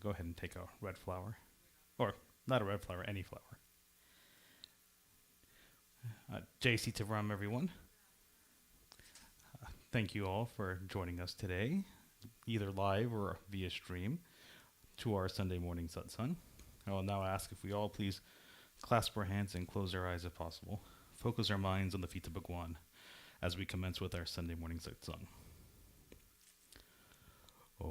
go ahead and take a red flower. Or, not a red flower, any flower. Jai Sita Ram, everyone. Thank you all for joining us today, either live or via stream, to our Sunday morning satsang. I will now ask if we all please clasp our hands and close our eyes if possible. Focus our minds on the feet of Bhagwan as we commence with our Sunday morning satsang. Om.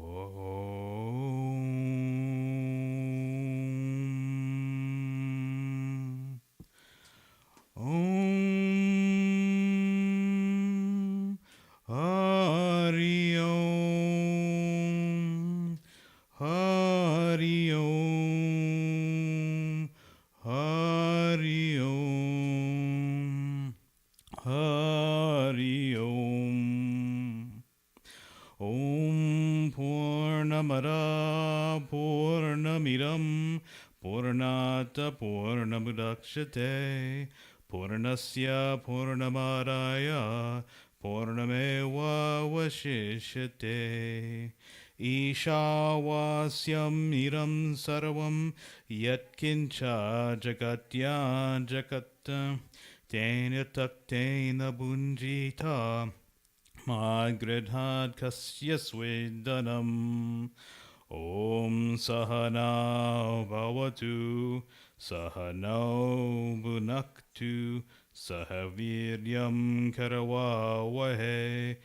Om. Hari Om. Hari Om. Hari Om. Hari Om. Om Purnamada Purnamidam Purnata Purnamudakshate Purnasya Purnamadaya Purnameva Vashishyate Ishavasyam Idam Sarvam Yatkincha Jagatya Jagata Tena Taktena Bunjita Magridhad Kasya Swedanam Om Sahana Bhavatu Sahano Bhunaktu Sahaviryam Karavavahe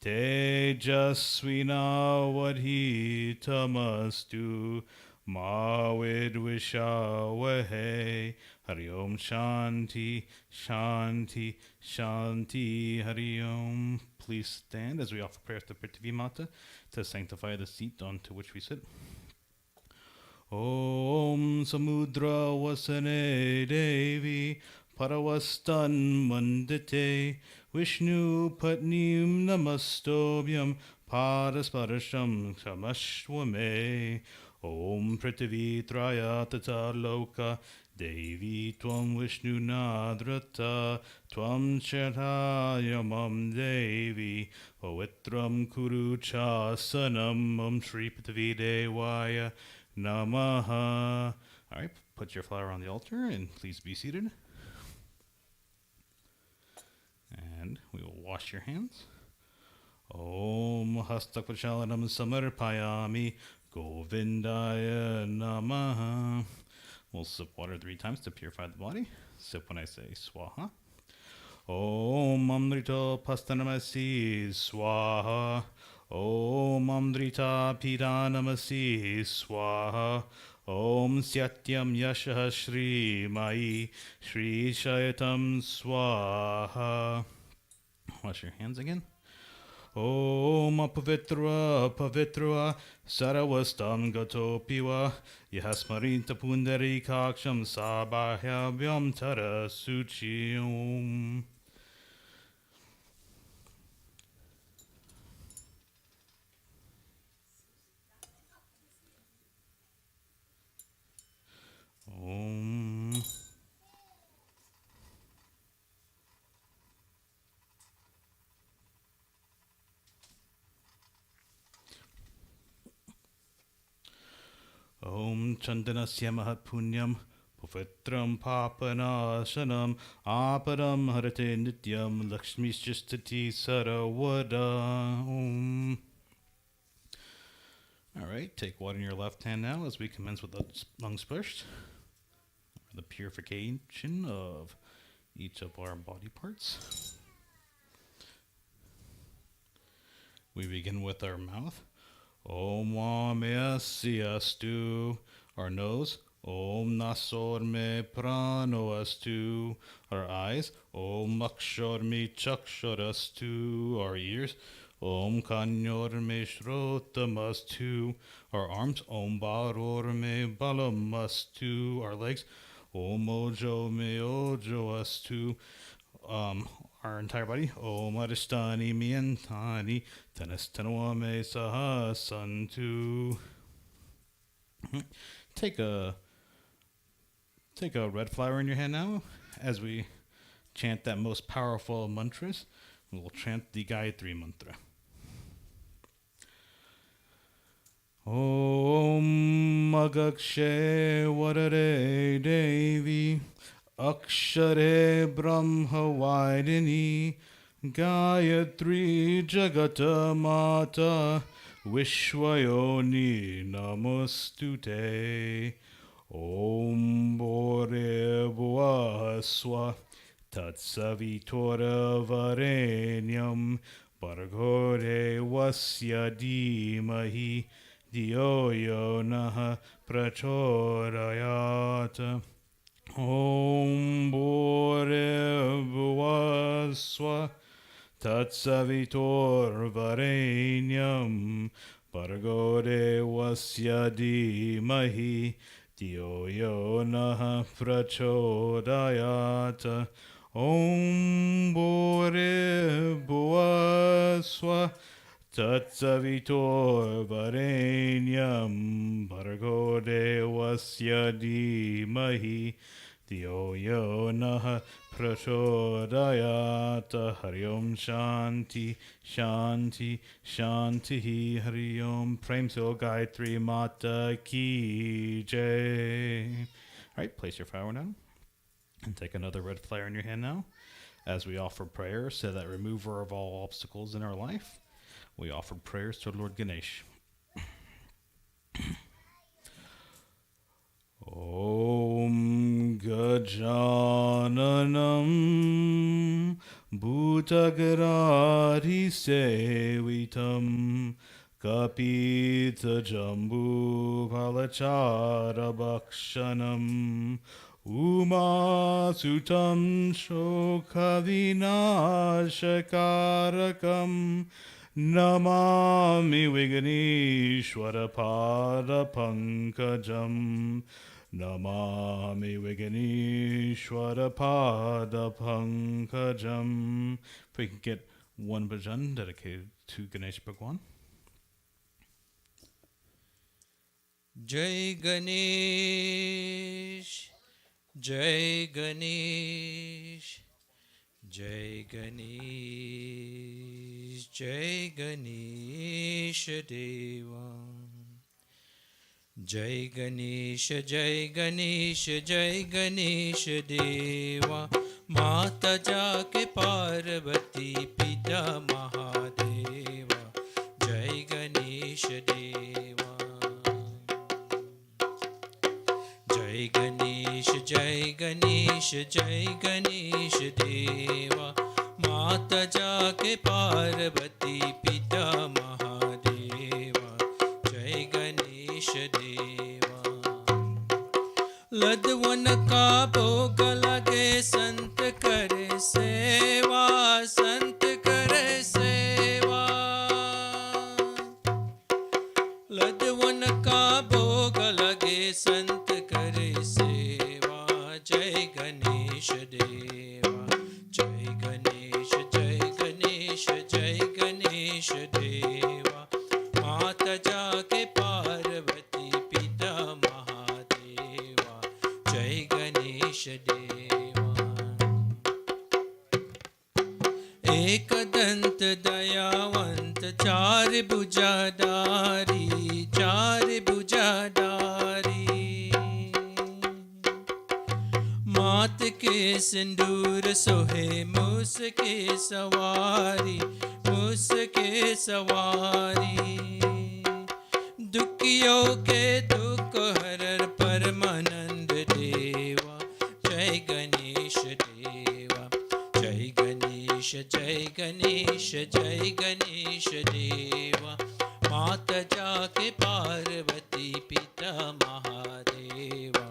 Tejasvinavadhitamastu Ma Vidvishavahe Hari Om Shanti Shanti Shanti Hari Om. Please stand as we offer prayers to Prithvi Mata to sanctify the seat onto which we sit. Om Samudra Vasane Devi Paravastan Mandite Vishnu Patnim Namastobhyam Padasparasham Samashwame Om Prithvi Traya Tata Loka Devi Tvam Vishnu Nadrata Tvam Shatayamam Devi Pavitram Kuru Chasanam Om Shri Prithvi Devaya Namaha. Alright, put your flower on the altar and please be seated. And we will wash your hands. Om Hastakvachalanam Samarpayami Govindaya Namaha. We'll sip water 3 times to purify the body. Sip when I say swaha. Om Amrita Pastanamasi Swaha. Om Amrita Pidanamasi Swaha. Om Satyam Yasha Shri Mai Shri Shayatam Swaha. Wash your hands again. Om Apavitra Pavitra Saravastam Gatopiva Yasmarinta Pundari Kaksham Sabahyavyam Tara Suchi Om. Om. Om Chandanasya Mahatpunyam Pavitram Papanasanam Aparam Harate Nityam Lakshmishastati Saravada. Om. Alright, take water in your left hand now as we commence with the lungs first. The purification of each of our body parts. We begin with our mouth. Om Vameasyastu, our nose. Om Nasorme Pranoastu, our eyes. Om Akshormi Chaksharastu, our ears. Om Kanyorme Shrotamastu, our arms. Om Barorme Balamastu, our legs. Om Ojo Me Ojoastu, our entire body. Om Adhisthani Miantani Tanastanwame Sahasantu. Take a red flower in your hand now as we chant that most powerful mantras. We will chant the Gayatri mantra. Om Magakshe Varare Devi Akshare Brahma Vaidini Gayatri Jagata Mata Vishwayoni Namostute. Om Bore Bhuaswa Tatsavitora Varenyam Bargore Vasya Dhimahi Dio Yo Naha Prachodayat. Om Bore Bhuaswa Tatsavitor Varenyam Bargore Vasya Dhimahi Dio Yo Naha Prachodayat. Om Bore Bhuaswa Tatsavitor Varenyam Bhargo Devasya Dhimahi Dio Yo Naha Prachodayat. Hari Om Shanti Shanti Shanti Hari Om. Prem So Gayatri Mata Ki Jai. Alright, place your flower now. And take another red flare in your hand now. As we offer prayers to that remover of all obstacles in our life, we offer prayers to Lord Ganesh. Om Gajananam Bhutagarari Sevitam Kapita Jambu Palachara Bhakshanam Uma Sutam Shokavinashakarakam Namami Viganeshwara Pada Pankajam. Namami Viganeshwara Pada Pankajam. If we can get one bhajan dedicated to Ganesh Bhagwan. Jai Ganesh, Jai Ganesh, Jai Ganesh, Jai Ganesh Deva. Jai Ganesh, Jai Ganesh, Jai Ganesh Deva. Mata Jake Parvati Pita Mahadeva. Jai Ganesh Deva. Jai Ganesh, Jai Ganesh, Jai Ganesh Deva. Mata Jake Parvati Pita Mahadeva. Jai Ganesh Deva. Ladwan ka bhog lage sant kare seva, sant kare seva. Ladwan ka bhog lage sant kare seva. Jai Ganesh Deva. Jai Ganesh, Jai Ganesh, Jai Ganesh Deva. Mata Jake Parvati Pita Mahadeva. Jai Ganesh Deva. Ek dant dayavant char bhujadari, char bhujadari. मात के सिंदूर सोहे मूस के सवारी, मूस के सवारी। दुखियों के दुख हरर परमानंद देवा। जय गणेश देवा। जय गणेश, जय गणेश, जय गणेश देवा। माता जाके पार्वती पिता महादेवा।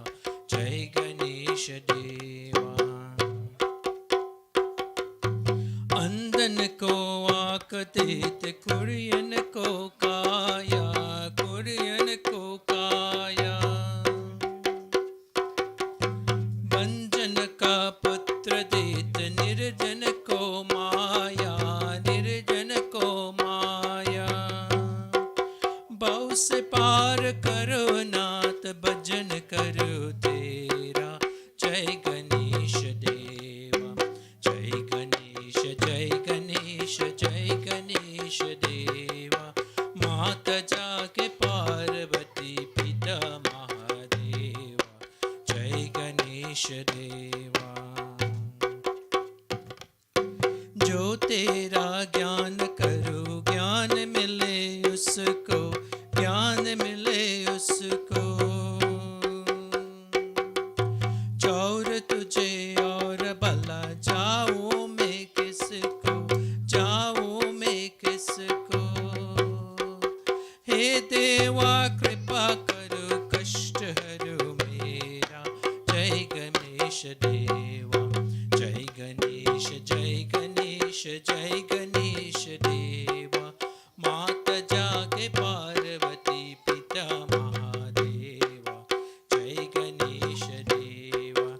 जय गणेश देवा। अंधन को आँख देत, कुरियन को काया, कुरियन को काया। बंजन का पुत्र देत, निर्जन को माया, निर्जन को माया। बहु से पार करो नाथ, भजन करो तेरा। जय गणेश देवा। जय गणेश, जय गणेश, जय गणेश देवा। माता जाके पार तेरा ज्ञान करो, ज्ञान मिले उसको, ज्ञान मिले उसको। चौर तुझे और भला जाऊं मैं किसको, जाऊं मैं किसको। हे देवा कृपा करो, कष्ट हरो मेरा। जय गणेश देवा, जय गणेश, जय गणेश, जय गणेश देवा। माता जागे पार्वती, पिता महादेवा। जय गणेश देवा,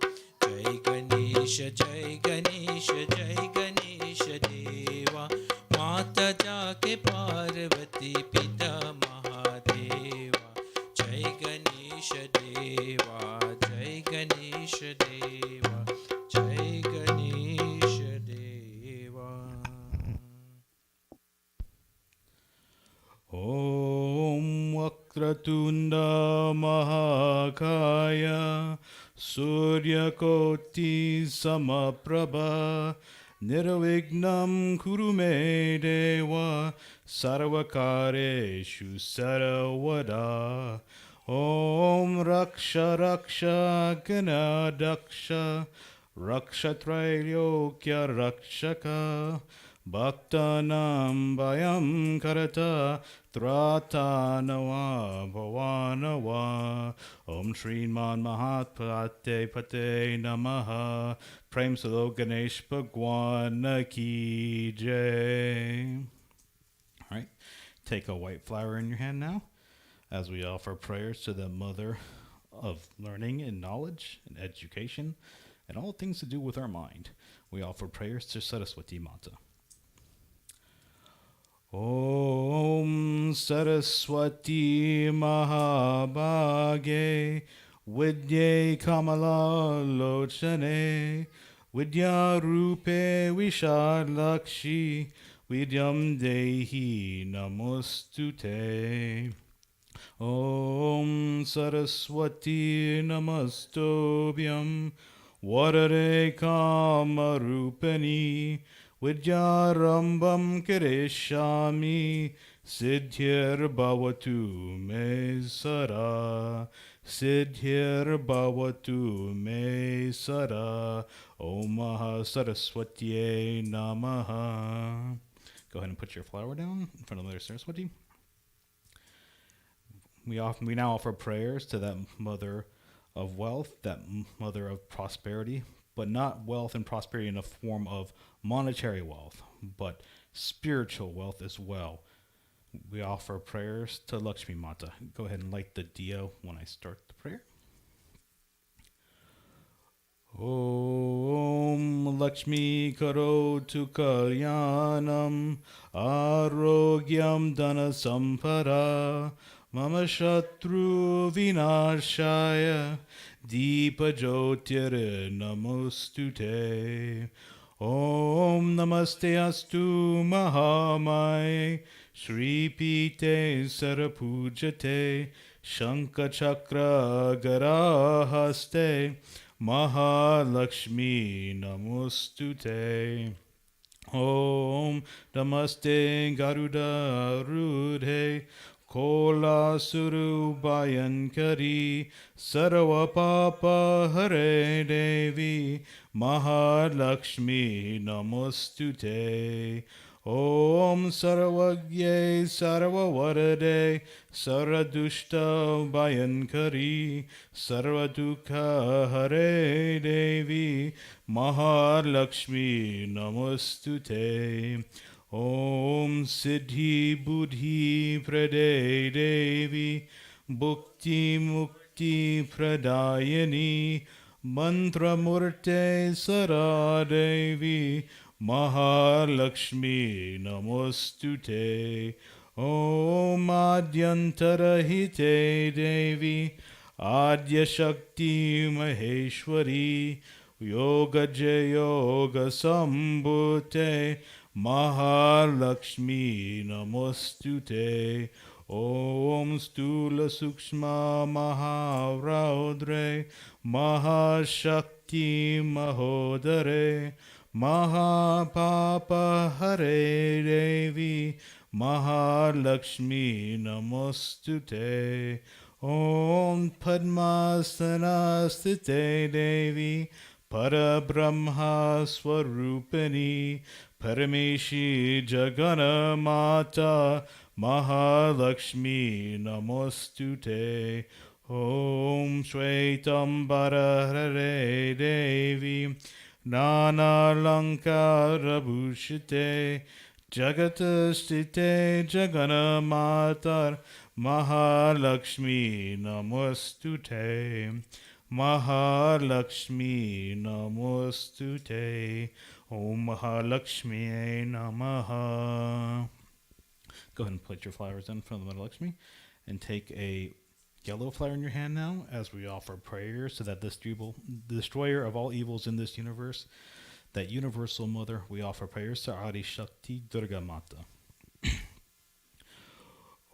जय गणेश, जय गणेश, जय गणेश देवा। माता जागे पार्वती, पिता महादेवा। जय गणेश देवा, जय गणेश देवा, जय गणेश देवा। Om Vakratunda Mahakaya Suryakoti Samaprabha Nirvignam Kurume Deva Sarvakareshu Saravada. Om Raksha Raksha Ganadaksha Rakshatrailokya Rakshaka Bhaktanam Bhayam Karata Tratanava Bhavanava. Om Shriman Mahatpate Pate Namaha. Prem Salo Ganesh Bhagwan Ki Jai. All right, take a white flower in your hand now as we offer prayers to the mother of learning and knowledge and education and all things to do with our mind. We offer prayers to Saraswati Mata. Om Saraswati Mahabhage Vidye Kamala Lochane Vidya Rupe Vishadlakshi Vidyam Dehi Namostute. Om Saraswati Namastobhyam Varare Kamarupani Vidyarambam Kireshami Siddhir Bhavatu Me Sara Siddhir Bhavatu Me Sara. Om Maha Saraswati Namaha. Go ahead and put your flower down in front of Mother Saraswati. We now offer prayers to that mother of wealth, that mother of prosperity, but not wealth and prosperity in a form of monetary wealth, but spiritual wealth as well. We offer prayers to Lakshmi Mata. Go ahead and light the diya when I start the prayer. Om Lakshmi Karotu Kalyanam Arogyam Dana Sampara Mama Shatru Vinashaya Deepa Jyotir Namostute. Om Namaste Astu Mahamaya Shri Pite Sarapujate Shanka Chakra Garahaste Mahalakshmi Namostute. Om Namaste Garuda Rudhe Kola Surubayankari Sarva Papa Hare Devi Mahalakshmi Namostute. Om Sarvagye Sarvavarade Saradushta Bayankari Sarvadukha Hare Devi Mahalakshmi Namostute. Om Siddhi Buddhi Prade Devi Bhukti Mukti Pradayani Mantra Murte Sara Devi Mahalakshmi Namostute. Om Adyantarahite Devi Adya Shakti Maheshwari Yoga Yoga Sambhute Mahalakshmi Namostute. Om Stula Sukshma Maharaudre Mahashakti Mahodare Mahapapa Hare Devi Mahalakshmi Namostute. Om Padmastanasthite Devi Parabrahma Swarupani Parameshi Jagana Mata Mahalakshmi Namostute. Om Shvetambara Hare Devi Nana Lankara Bhushite Jagatastite Jagana Matar Mahalakshmi Namostute. Mahalakshmi Namostute. Om Mahalakshmi Namaha. Go ahead and put your flowers in front of the Mahalakshmi and take a yellow flower in your hand now as we offer prayers to that destroyer of all evils in this universe, that universal mother. We offer prayers to Adi Shakti Durga Mata.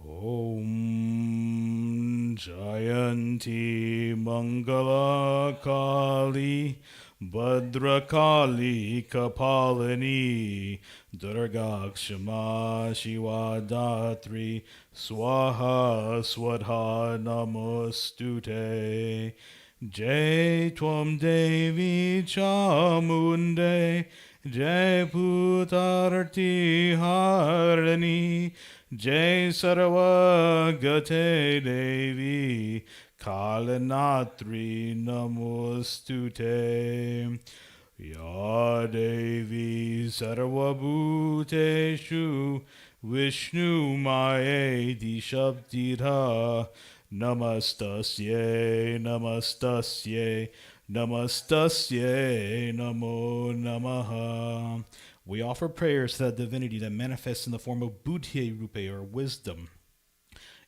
Om Jayanti Mangala Kali Bhadrakali Kapalini Durga Kshama Shiva Datri Swaha Swadha Namostute. Jai Tvam Devi Chamunde Jai Putarti Harani Jai Sarvagate Devi Kalanatri Namostute. Ya Devi Sarvabhuteshu Vishnu Mayeti Shabdira Namastasye Namastasye Namastasye Namo Namaha. We offer prayers to that divinity that manifests in the form of Buddhi Rupe or wisdom.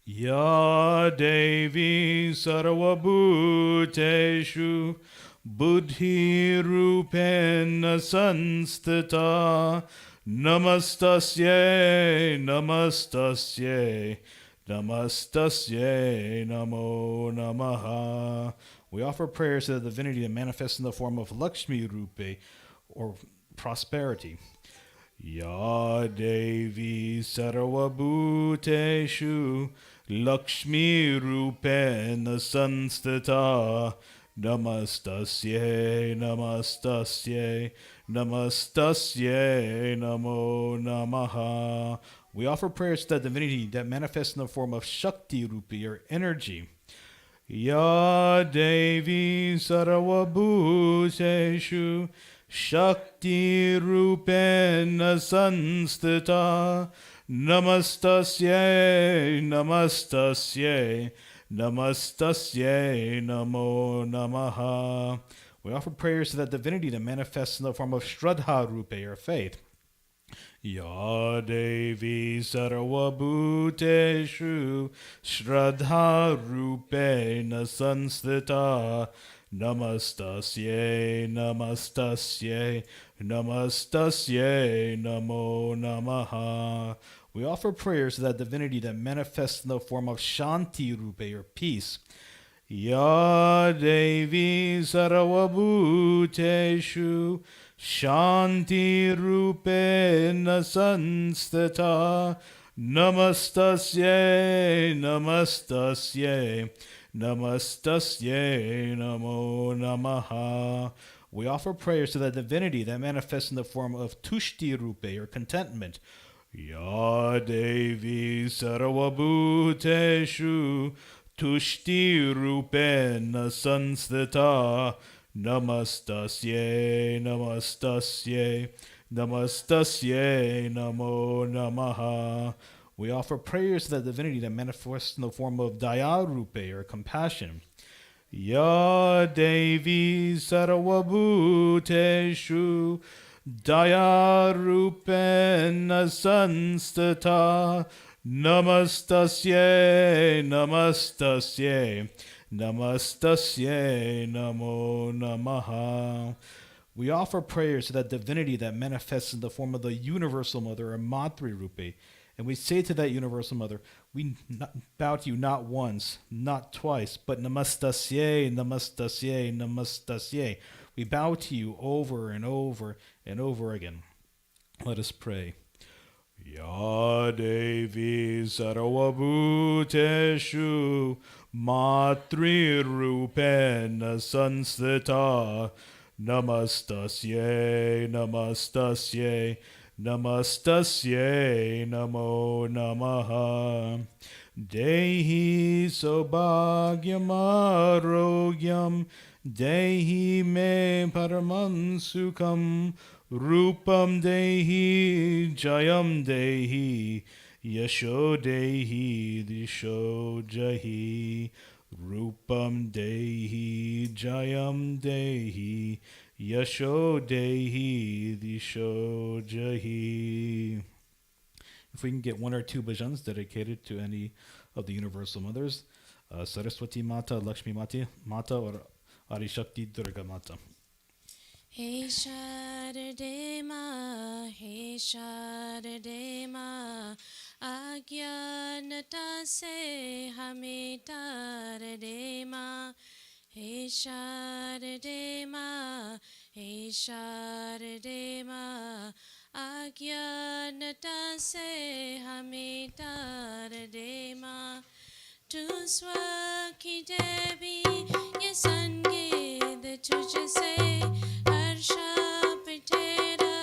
Ya Devi Sarvabhuteshu Buddhi Rupena Sanstita Namastasye Namastasye Namastasye Namo Namaha. We offer prayers to the divinity that manifests in the form of Lakshmi Rupe or prosperity. Ya Devi Sarvabhuteshu Lakshmi Rupena Sanstita Namastasye Namastasye Namastasye Namo Namaha. We offer prayers to that divinity that manifests in the form of Shakti Rupi or energy. Ya Devi Sarvabhuteshu Shakti Rupena Sanstita Namastasye Namastasye Namastasye Namo Namaha. We offer prayers to that divinity that manifests in the form of Shraddha Rupe or faith. Ya Devi Sarvabhuteshu Shraddha Rupena Sanstita Namastasye Namastasye Namastasye Namo Namaha. We offer prayers to that divinity that manifests in the form of Shanti Rupe or peace. Ya Devi Sarvabhuteshu Shanti Rupena Sanstita Namastasye Namastasye Namastasye Namo Namaha. We offer prayers to that divinity that manifests in the form of Tushti Rupe or contentment. Ya Devi Sarvabhuteshu Tushti Rupena Sanstita Namastasye Namastasye Namastasye Namo Namaha. We offer prayers to that divinity that manifests in the form of Daya Rupe or compassion. Ya Devi Sarvabhuteshu Daya Rupena Sanstita Namastasye Namastasye Namastasye Namo Namaha. We offer prayers to that divinity that manifests in the form of the Universal Mother or Matri Rupe. And we say to that Universal Mother, we bow to you not once, not twice, but Namastasye, Namastasye, Namastasye. We bow to you over and over and over again. Let us pray. Ya Devi Sarvabhuteshu Matri Rupena Sansthita Namastasye Namastasye Namastasye Namo Namaha Dehi Sobhagyamarogyam Dehi Me Paramam Sukham Rupam Dehi Jayam Dehi Yasho Dehi Disho Jahi Rupam Dehi Jayam Dehi Yasho Dehi Disho Jahi. If we can get one or two bhajans dedicated to any of the universal mothers, Saraswati Mata, Lakshmi Mata, or Adi Shakti Durga Mata. He Sharade Ma, He Sharade Ma, Agyanata se hame tarade ma. He Sharade Ma, He Sharade Ma, Agyanata se hame tarade ma. Tu swaki devi ye sange de tujhe se harsha pitera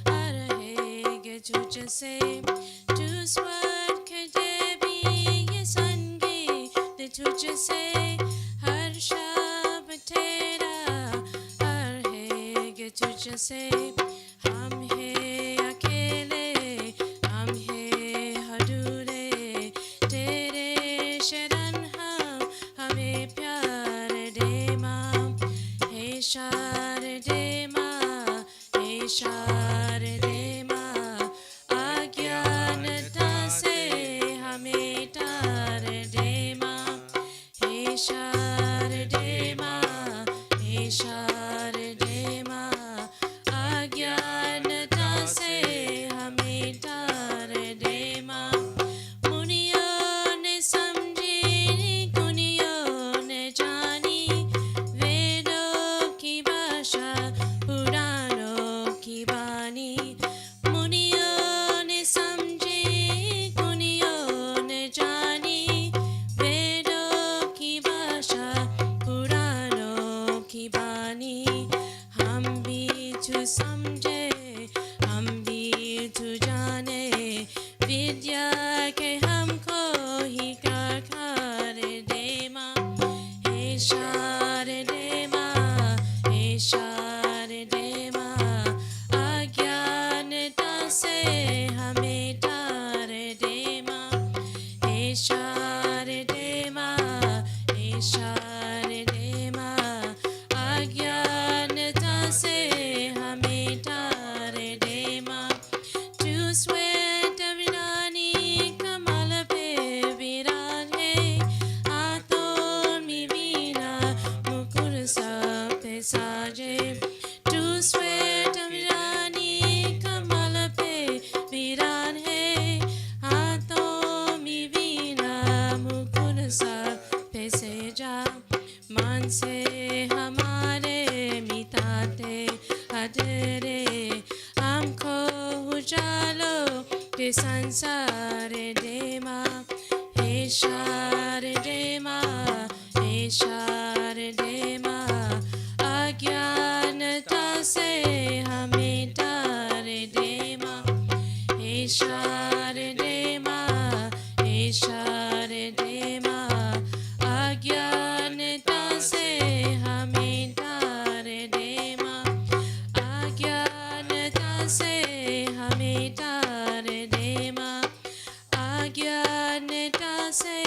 harhege tujhe se. Tu swaki devi ye sange de tujhe se harsha pitera harhege tujhe se. Hum hai akele, hum hai hadure, tere sharan hame pyar de ma. He Sharade Ma, He Sharade Ma, Agyanata se hame tar de ma. He Sharade Ma, He Sharade Ma, Agyanata se hame tar de ma. Muniyo ne samjhi, guniyo ne jani, Vedo ki bhasha, Purano ki bani. Muniyo ne samjhi, guniyo ne jani, Vedo ki bhasha, Purano ki bani. Hum bhi tu samjhe, hum bhi tu jane, Vidya ke humko hi kar de ma. He Sharade Ma, He Sharade Ma, Agyanata se hame tar de ma. He Sharade Ma, He Sharade Ma, Agyanata se hame tar de ma. Tu sweat avinani kamal pe virane, Aton mi vina mukur sape saje. Tu sweat avinani kamal pe virane, Aton mi vina mukur sape seja. Man se hamare mitate adere, हमको उजालो के संसार दे मा. हे शारदे मा, हे शारदे मा, अज्ञानता से हमें तार दे मा. हे शारदे मा, हे शारदे मा, अज्ञानता से हमें तार दे मा. अज्ञानता से हमें तार दे मा. अज्ञानता से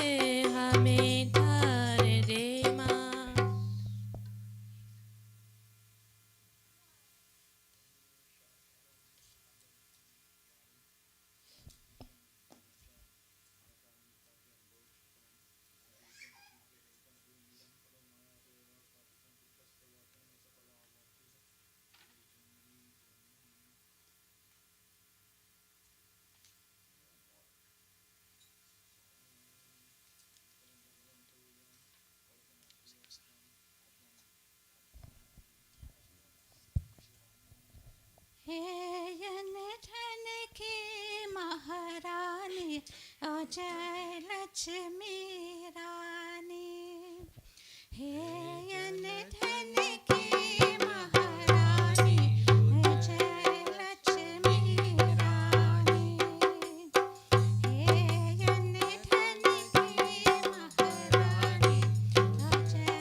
महारानी ओ जय लक्ष्मी रानी हे अन धन की महारानी ओ जय लक्ष्मी रानी हे अन धन की महारानी ओ जय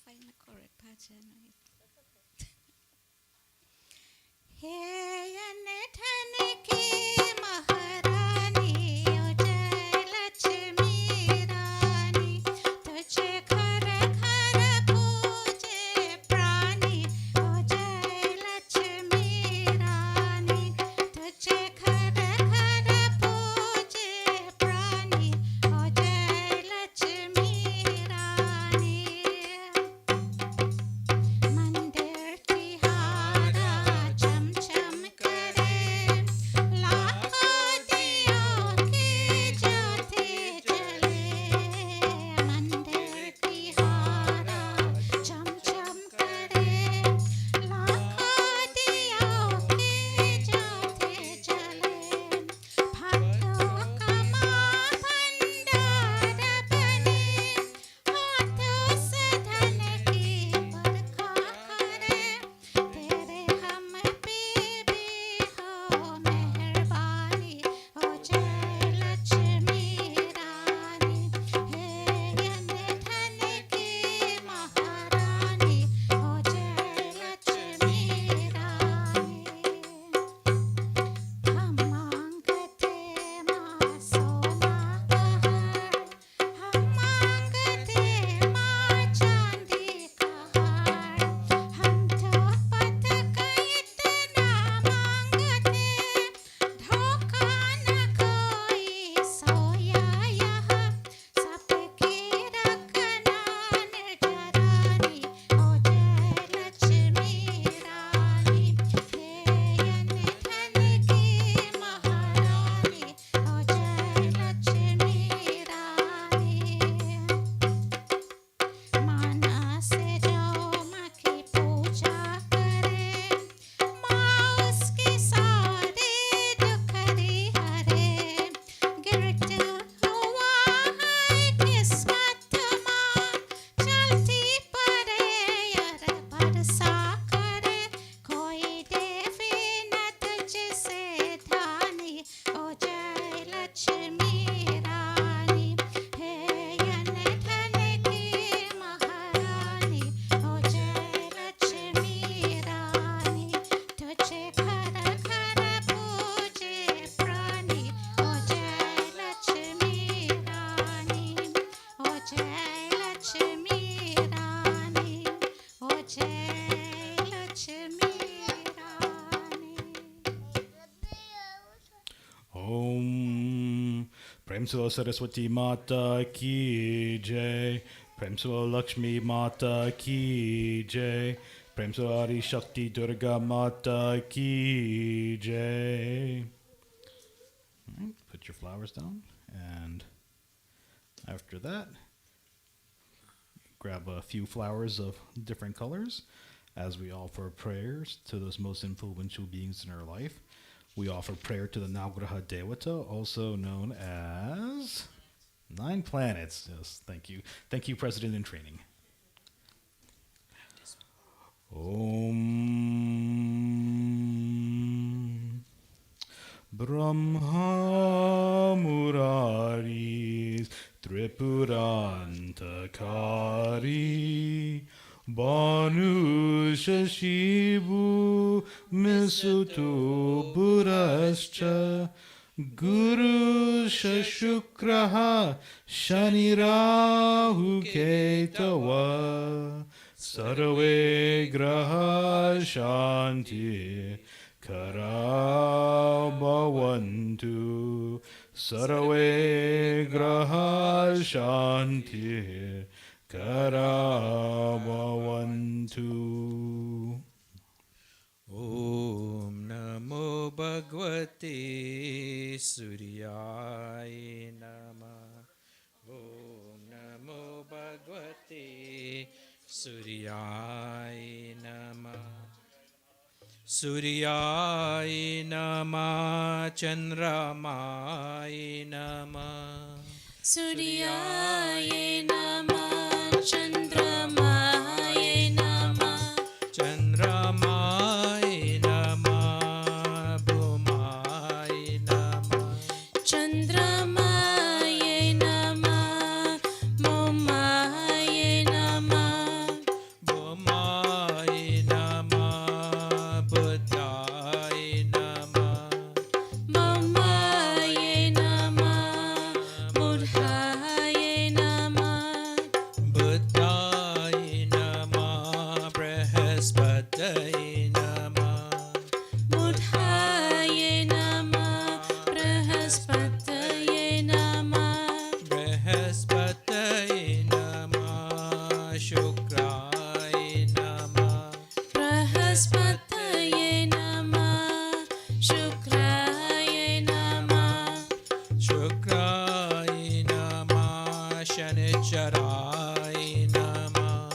find the correct pattern. Hey, धन की महारानी ओ जय लक्ष्मी रानी तुझे घर घर पूजे प्राणी ओ जय लक्ष्मी रानी तुझे घर घर पूजे प्राणी ओ जय लक्ष्मी रानी मंदिर तिहारा चम चम करे लाखों दियों की ज्योति जले मंदिर तिहारा चम चम करे लाखों दियों की ज्योति जले भक्तों का माँ भंडार बने हाथों से धन की बरखा करे तेरे हम पे भी हो मेहरबानी ओ जय लक्ष्मी रानी हे अन धन की महारानी ओ जय लक्ष्मी रानी हम मांगते माँ सोना हार हम मांगते माँ चांदी का हार हम तो पत का इतना मांगते धोखा न कोई सोया यहाँ सबकी रखना निर्जरानी ओ जय लक्ष्मी रानी हे अन धन की महारानी ओ जय लक्ष्मी रानी माना से जो माँ की पूजा करे माँ उसकी सारी दुखरी हरे गिरत हुआ है किस्मत माँ चलती परे यार बरसा करे कोई देवी न तुझसे धानी ओ जय लक्ष्मी रानी हे अन धन की महारानी ओ जय लक्ष्मी रानी तुझे घर घर पूजे प्राणी ओ जय लक्ष्मी रानी ओ जय लक्ष्मी रानी ओ जय लक्ष्मी रानी Om Prem Silo Saraswati Mata Ki Jai. Prem Silo Lakshmi Mata Ki Jai. Prem Silo Adi Shakti Durga Mata Ki Jai. Alright, put your flowers down, and after that, grab a few flowers of different colors as we offer prayers to those most influential beings in our life. We offer prayer to the Navgraha Devata, also known as 9 planets. Yes, thank you. Thank you, President in Training. Om Brahma Muraris Tripurantakari Banu Shashibu Misutu Burascha Guru Shashukraha Shanirahu Ketava Sarve Graha Shanti Karabhavantu Sarve Graha Shanti Karabhavantu. Om Namo Bhagavate Bhagavate Suryaya Namah. Om Namo Bhagavate Suryaya Namah. Suryaya Namah Chandramaya Namah. Suryaya Namah Chandramaya Namah Chandramaya Namah Bhumaya Namah Chandramaya Namah Momaya Namah Bhumaya Namah Buddhaya Namah Momaya Namah Buddhaya Namah Buddhaya Namah Brihaspataya Namah Buddhaya Namah Brihaspataya Namah Brihaspataya Namah Shukraya Namah Brihaspataya Namah Shukraya Namah Shukraya Namah Shanicharaya Namah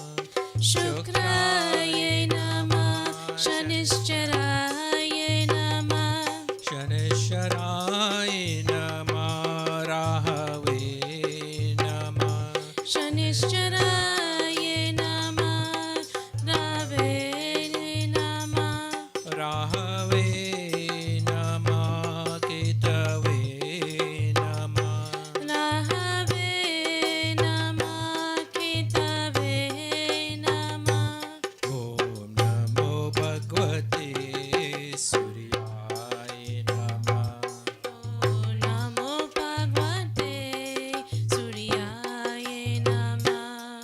Shukraya Namah Shanisharaya Namah Shanicharaya Namah Rahave Namah Shanisharaya Namah Rave Namah Rahave Namah Ketave Namah Rahave Namah Ketave Namah Om Namo Bhagavate Suryaya Namah. Om Namo Bhagavate Suryaya Namah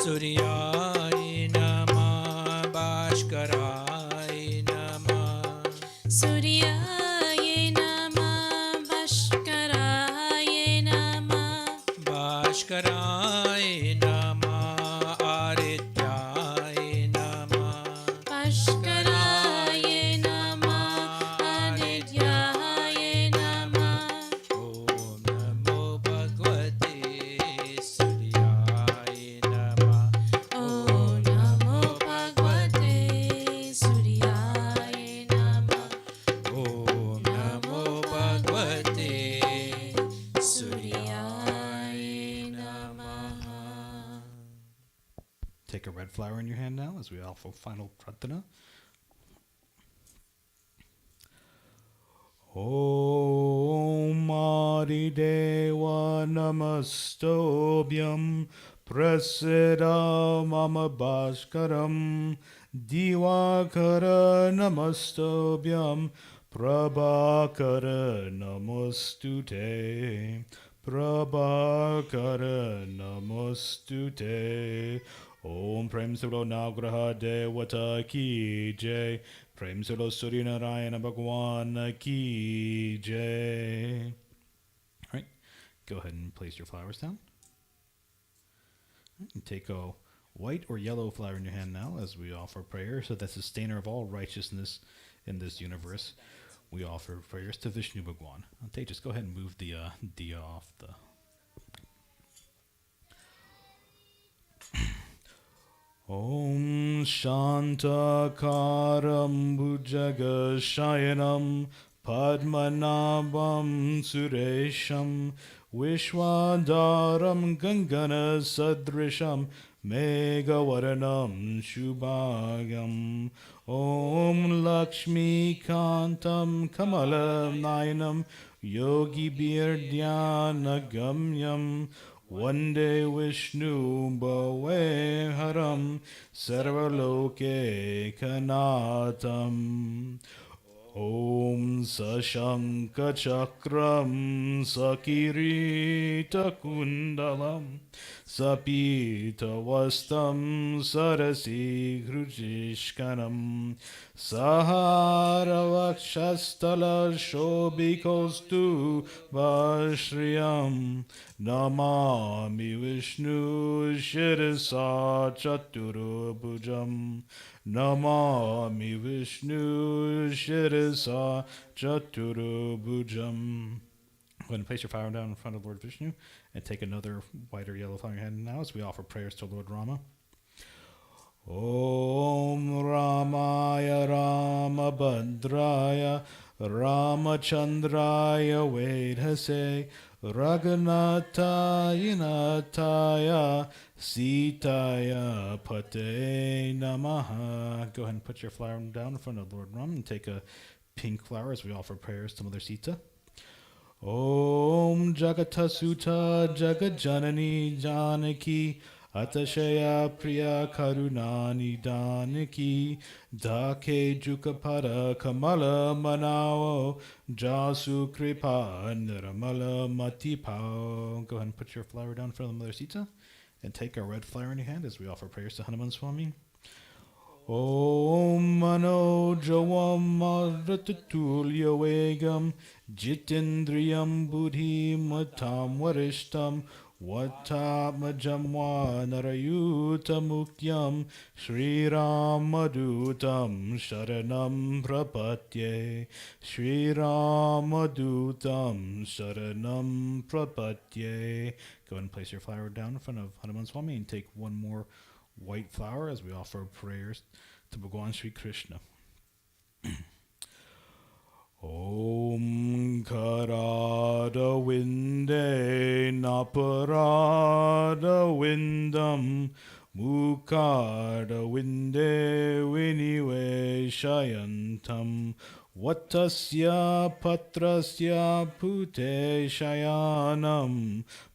Suryaya Namah Bhaskaraaya Namah Suryaya Namah Bhaskaraaya Namah Bhaskaraaya Namah Adityaya Namah Bhaskaraaya Namah Anityaya Namah Om Namo Bhagavate Suryaya Namah. Om Namo Bhagavate Suryaya Namah Om Namo Bhagavate Suryaya Namah. Take a red flower in your hand now as we offer final pratana. Om Adideva Namastobhyam Prasidam Mama Bhaskaram Divakara Namastobhyam Prabhakara Namostute Prabhakara Namostute Om Prem Suro Nagraha Devata Ki Jai Prem Suro Surya Narayana Bhagwan Ki Jai. Alright, go ahead and place your flowers down. And take a white or yellow flower in your hand now as we offer prayer. So that's the sustainer of all righteousness in this universe. We offer prayers to Vishnu Bhagwan. Okay, just go ahead and move the diya off the... Om Shantakaram Bhujagashayanam Padmanabham Suresham Vishwadaram Gangana Sadrisham Megavaranam Shubhagam Om Lakshmi Kantam Kamalam Nayanam Yogi Birdhyana Gamyam Vande Vishnu Bhave Haram Sarvaloke Kanatam Om Sashanka Chakram Sakirita Kundalam Sapita Vastam Sarasi Grujishkanam Sahara Vakshastala Shobikostu Vashriyam Namami Vishnu Shirasa Chaturubhujam Namami Vishnu Shirasa Chaturubhujam. Go ahead and place your flower down in front of Lord Vishnu and take another white or yellow flower in your hand now as we offer prayers to Lord Rama. Om Ramaya Ramabhadraya Ramachandraya Vedhase Raghunataya Nataya Sitaya Pate Namaha. Go ahead and put your flower down in front of Lord Ram and take a pink flower as we offer prayers to Mother Sita. Om Jagatasuta Jagajanani Janaki Atashaya Priya Karunani Daniki Dake Jukapada Kamala Manao Jasu Kripa Niramala Matipao. Go ahead and put your flower down in front of Mother Sita and take a red flower in your hand as we offer prayers to Hanuman Swami. Om Mano Jawam Maratulya Vegam Jitindriyam Buddhi Matam Varishtam Vatamajamwa Narayuta Mukyam Sri Ramadutam Sharanam Prapatye Sri Ramadutam Sharanam Prapatye. Go ahead and place your flower down in front of Hanuman Swami and take one more white flower as we offer prayers to Bhagwan Sri Krishna. Om Karada Vinde Naparada Vindam Mukada Vinde Viniveshayantam Vatasya Patrasya Pute Shayanam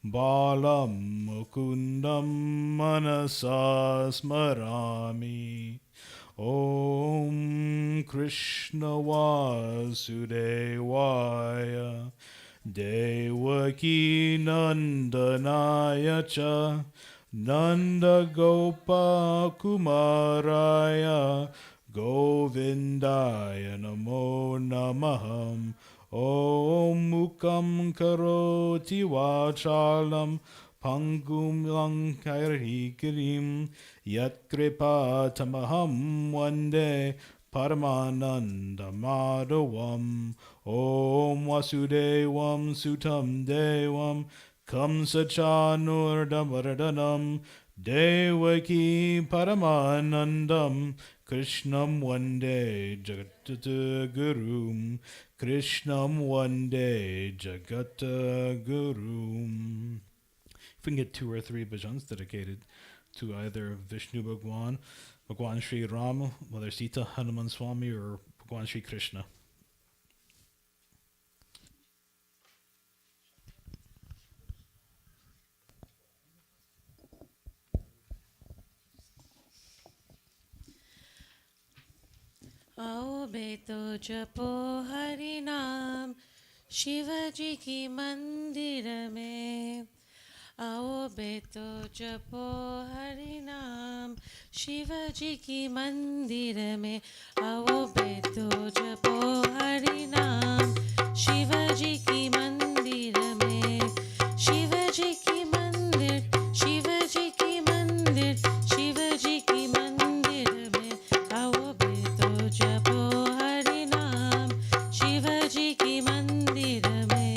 Balam Mukundam Manasa Smarami. Om Krishna Vasudevaya Devaki Nandanaya Cha Nanda Gopa Kumaraya Govindaya Namo Namaham. Om Mukam Karoti Vachalam Pangum Lankari Kirim Yat Kripa Tamaham Vande Paramananda Madhavam. Om Vasudevam Sutam Devam Kamsachanurdamvardanam Devaki Paramanandam Krishnam Vande Jagat Gurum. Krishnam Vande Jagat Gurum. If we can get 2 or 3 bhajans dedicated to either Vishnu Bhagwan, Bhagwan Sri Ram, Mother Sita, Hanuman Swami, or Bhagwan Sri Krishna. आओ बेतो जपो हरि नाम शिव जी की मंदिर में। आओ बेतो जपो हरि नाम शिव जी की मंदिर में। आओ बेतो जपो हरि नाम शिव जी की मंदिर में। शिव जी की मंदिर, शिव जी की मंदिर, शिव जी की मंदिर में। आओ बेतो जपो हरि नाम शिव जी की मंदिर में।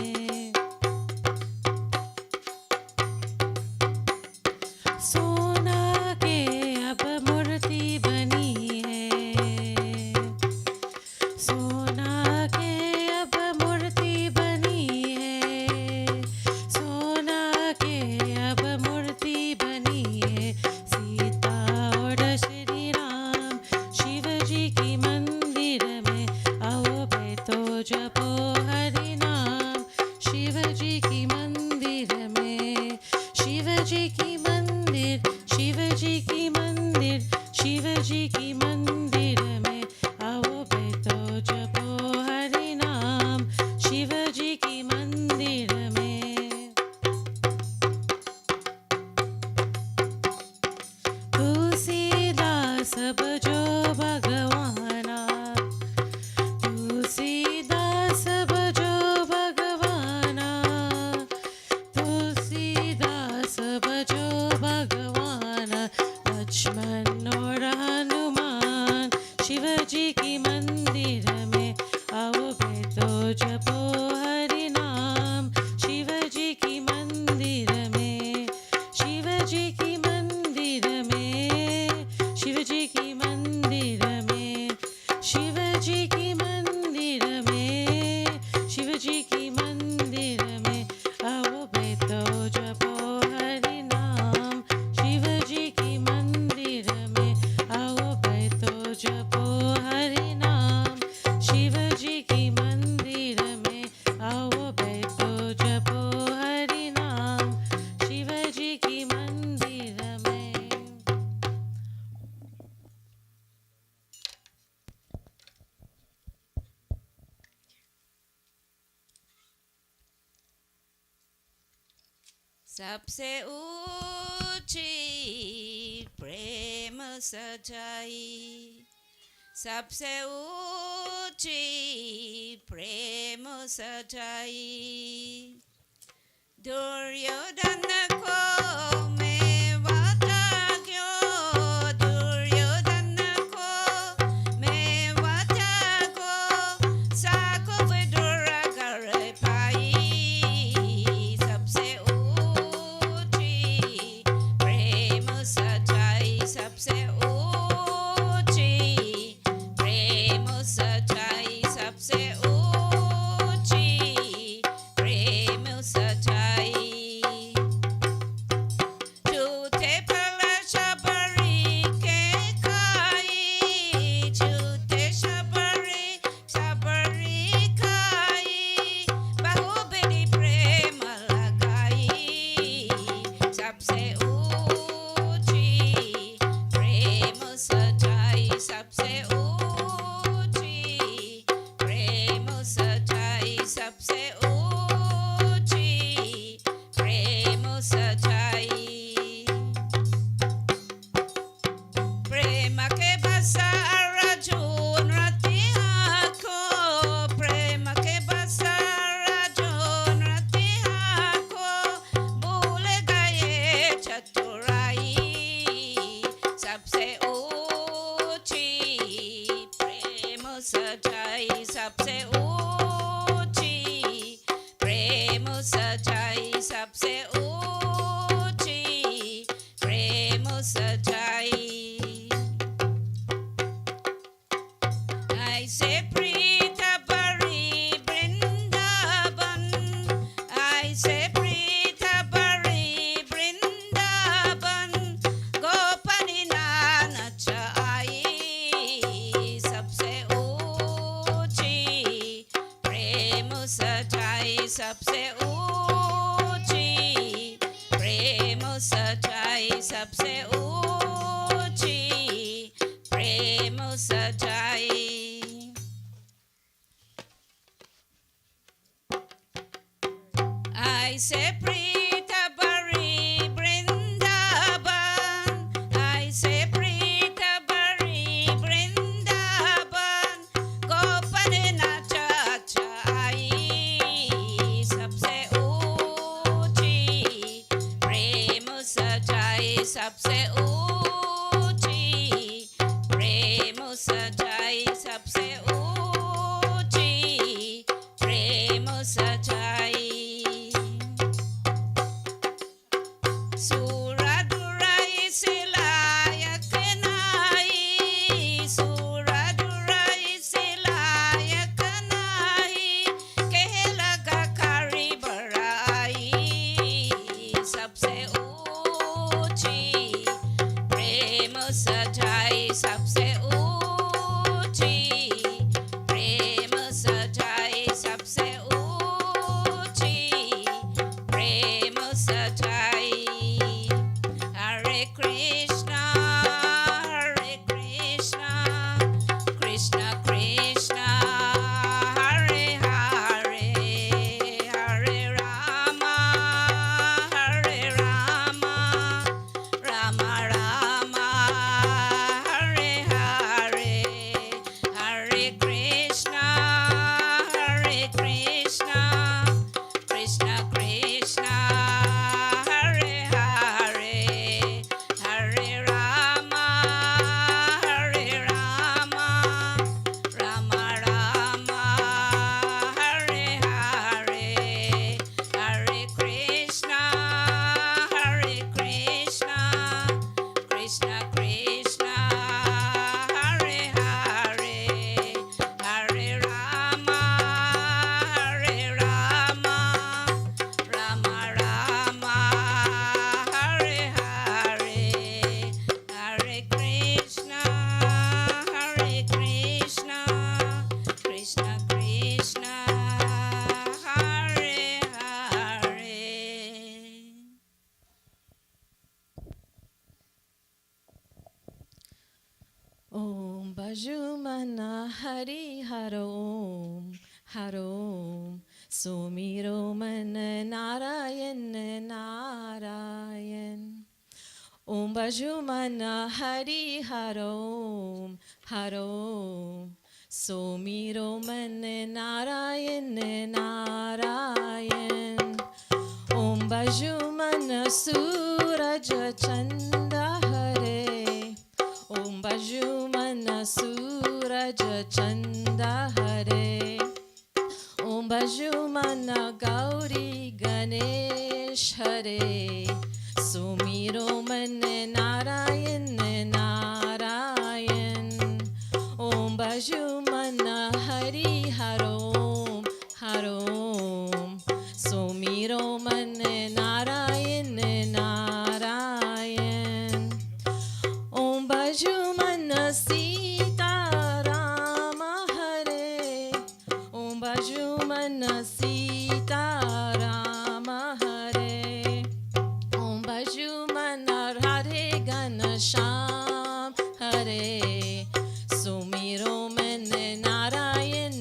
सोना के अब मूर्ति बनी है, जी की मंदिर में, शिव जी की मंदिर में आओ बैठो जपो हरि नाम। शिव जी की मंदिर में आओ बैठो जपो हरि नाम। शिव जी की मंदिर में आओ बैठो जपो हरि नाम। शिव जी की मंदिर में। सबसे ऊंची प्रेम सच्चाई, सबसे ऊंची प्रेम सच्चाई। दुर्योधन को मेवा त्याग्यो, दुर्योधन को मेवा त्यागो, साको विदुर कर पाई। सबसे ऊंची प्रेम सच्चाई, सबसे ऊंची प्रेम सच्चाई, सबसे ऊंची प्रेम सच्चाई। झूठे फल शबरी के खाई, झूठे शबरी खाई, बहुबेरी प्रेम लगाई। सबसे ऊंची प्रेम सच्चाई, सबसे ऊंची प्रेम सच्चाई, सबसे ऊंची प्रेम सच्चाई। प्रेम के बसार अर्जुन रतिया को, प्रेम के बसार अर्जुन रतिया को, भूल गए चतुराई। सबसे ऊंची प्रेम सच्चाई, सबसे ऊंची प्रेम सच्चाई, सबसे ऊंची प्रेम सच्चाई। ऐसे प्रीत भरी वृंदावन, ऐसे प्रीत भरी वृंदावन, गोपनी नाच आई। सबसे ऊंची प्रेम सच्चाई, सबसे ऊंची प्रेम सच्चाई, सबसे ऊंची प्रेम सच्चाई। ऐसे प्रीत भरी वृंदावन, ऐसे प्रीत भरी वृंदावन, गोपन नाच आई। सबसे ऊंची प्रेम सच्चाई, सबसे ऊंची प्रेम सच्चाई, सबसे ऊंची प्रेम सच्चाई। Harom, Harom, Sumiro Man Narayan Narayan. Om Bajumana Hari Harom, Harom, Sumiro Man Narayan Narayan. Om Bajumana Suraj Chanda Hare. Om Bajumana Suraj Chanda Hare. Om Bajumana Gauri Ganesh Hare. Sumiro Man Narayan Narayan. Om Bajumana Hari Harom, Harom. Sumiro Man Narayan Narayan. Om Bajumana Sita Ram Hare. Om Bajumana Sita Ram Hare. Om Bajumana Radhe Ganasham Hare. Sumiro Man Narayan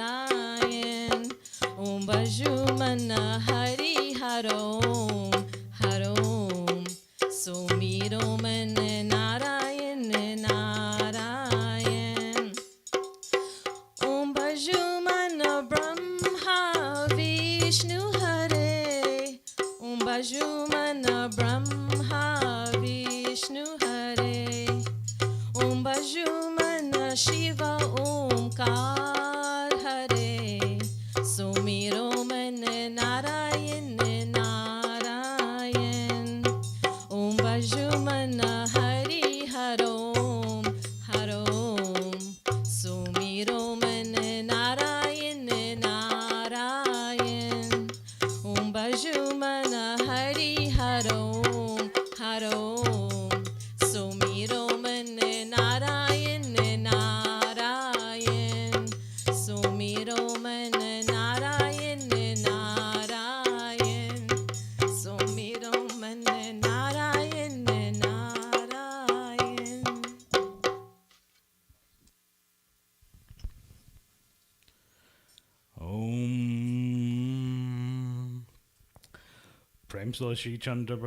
Narayan. Om Bajumana Hari Harom, Harom. Sumiro Man Narayan Narayan. Om Bajumana Brahma Vishnu Hare. Om Bajumana Brahma Vishnu Hare. Om Bajumana Shiva Omkar Hare. Sumiro Man Narayan Narayan. Om Bajumana Hari Harom, Harom. Sumiro Man Narayan Narayan. Om Bajumana Hari Harom, Harom. Sumiro Man Narayan Narayan. Sumiro Man Narayan Narayan. Sumiro Man Narayan Narayan. Om. Prem Salo Shri Chandra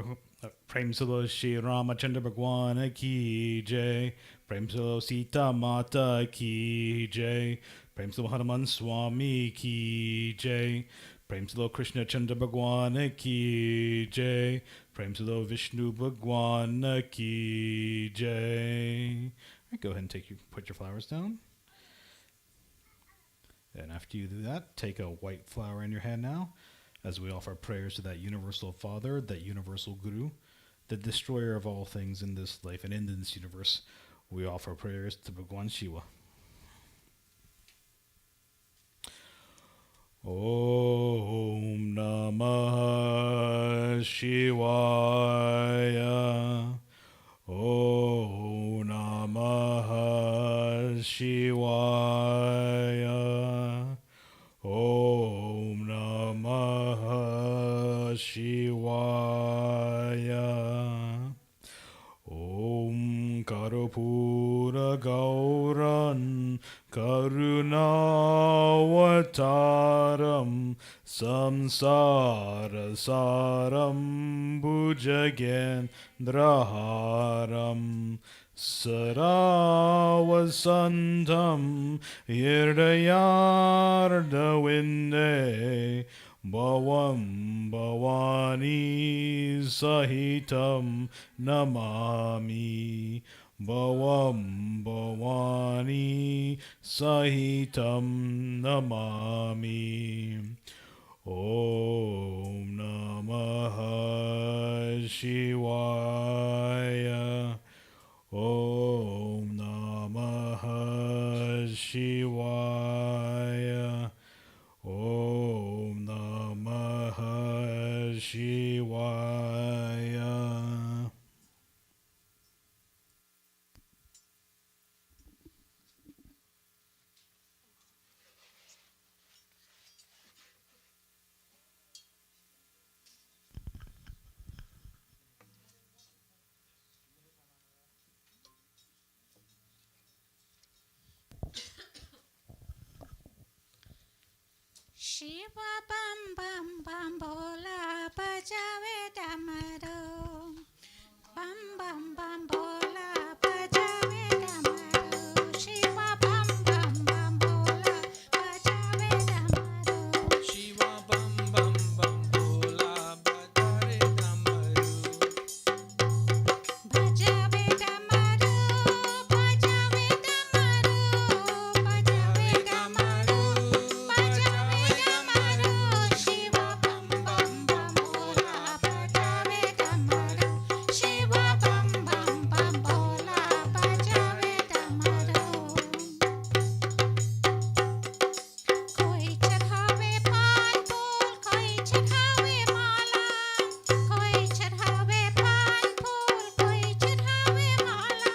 Prem Salo Shri Ramachandra Bhagwan Ki Jai. Prem Salo Sita Mata Ki Jai. Prem Salo Hanuman Swami Ki Jai. Prem Salo Krishna Chandra Bhagwan Ki Jai. Prem Salo Vishnu Bhagwan Ki Jai. Alright, go ahead and put your flowers down. And after you do that, take a white flower in your hand now, as we offer prayers to that universal Father, that universal Guru, the destroyer of all things in this life and in this universe. We offer prayers to Bhagwan Shiva. Om Namah Shivaya. Om Namah Shivaya. Om Namah Shivaya. Om Karupura Gauran Karunavataram Samsara Saram Bhujagendraharam Saravasantam Irdayardavinde Bhavam Bhavani Sahitam Namami Bhavam Bhavani Sahitam Namami. Om Namah Shivaya. Om Namah Shivaya. Om Namah Shivaya. Shiva bam bam bam bola bajave damaro. Bam bam bam bola bajave damaro. Shiva bam bam bam bola bajave damaro. Shiva bam bam bam bola bajave damaru. Bajave damaro. Bajave damaro. Bajave damaro. Bajave damaro. Shiva bam bam bam bola bajave damaro. Shiva bam bam bam bola bajave damaro. कोई चढ़ावे पान फूल कोई चढ़ावे माला कोई चढ़ावे पान फूल कोई चढ़ावे माला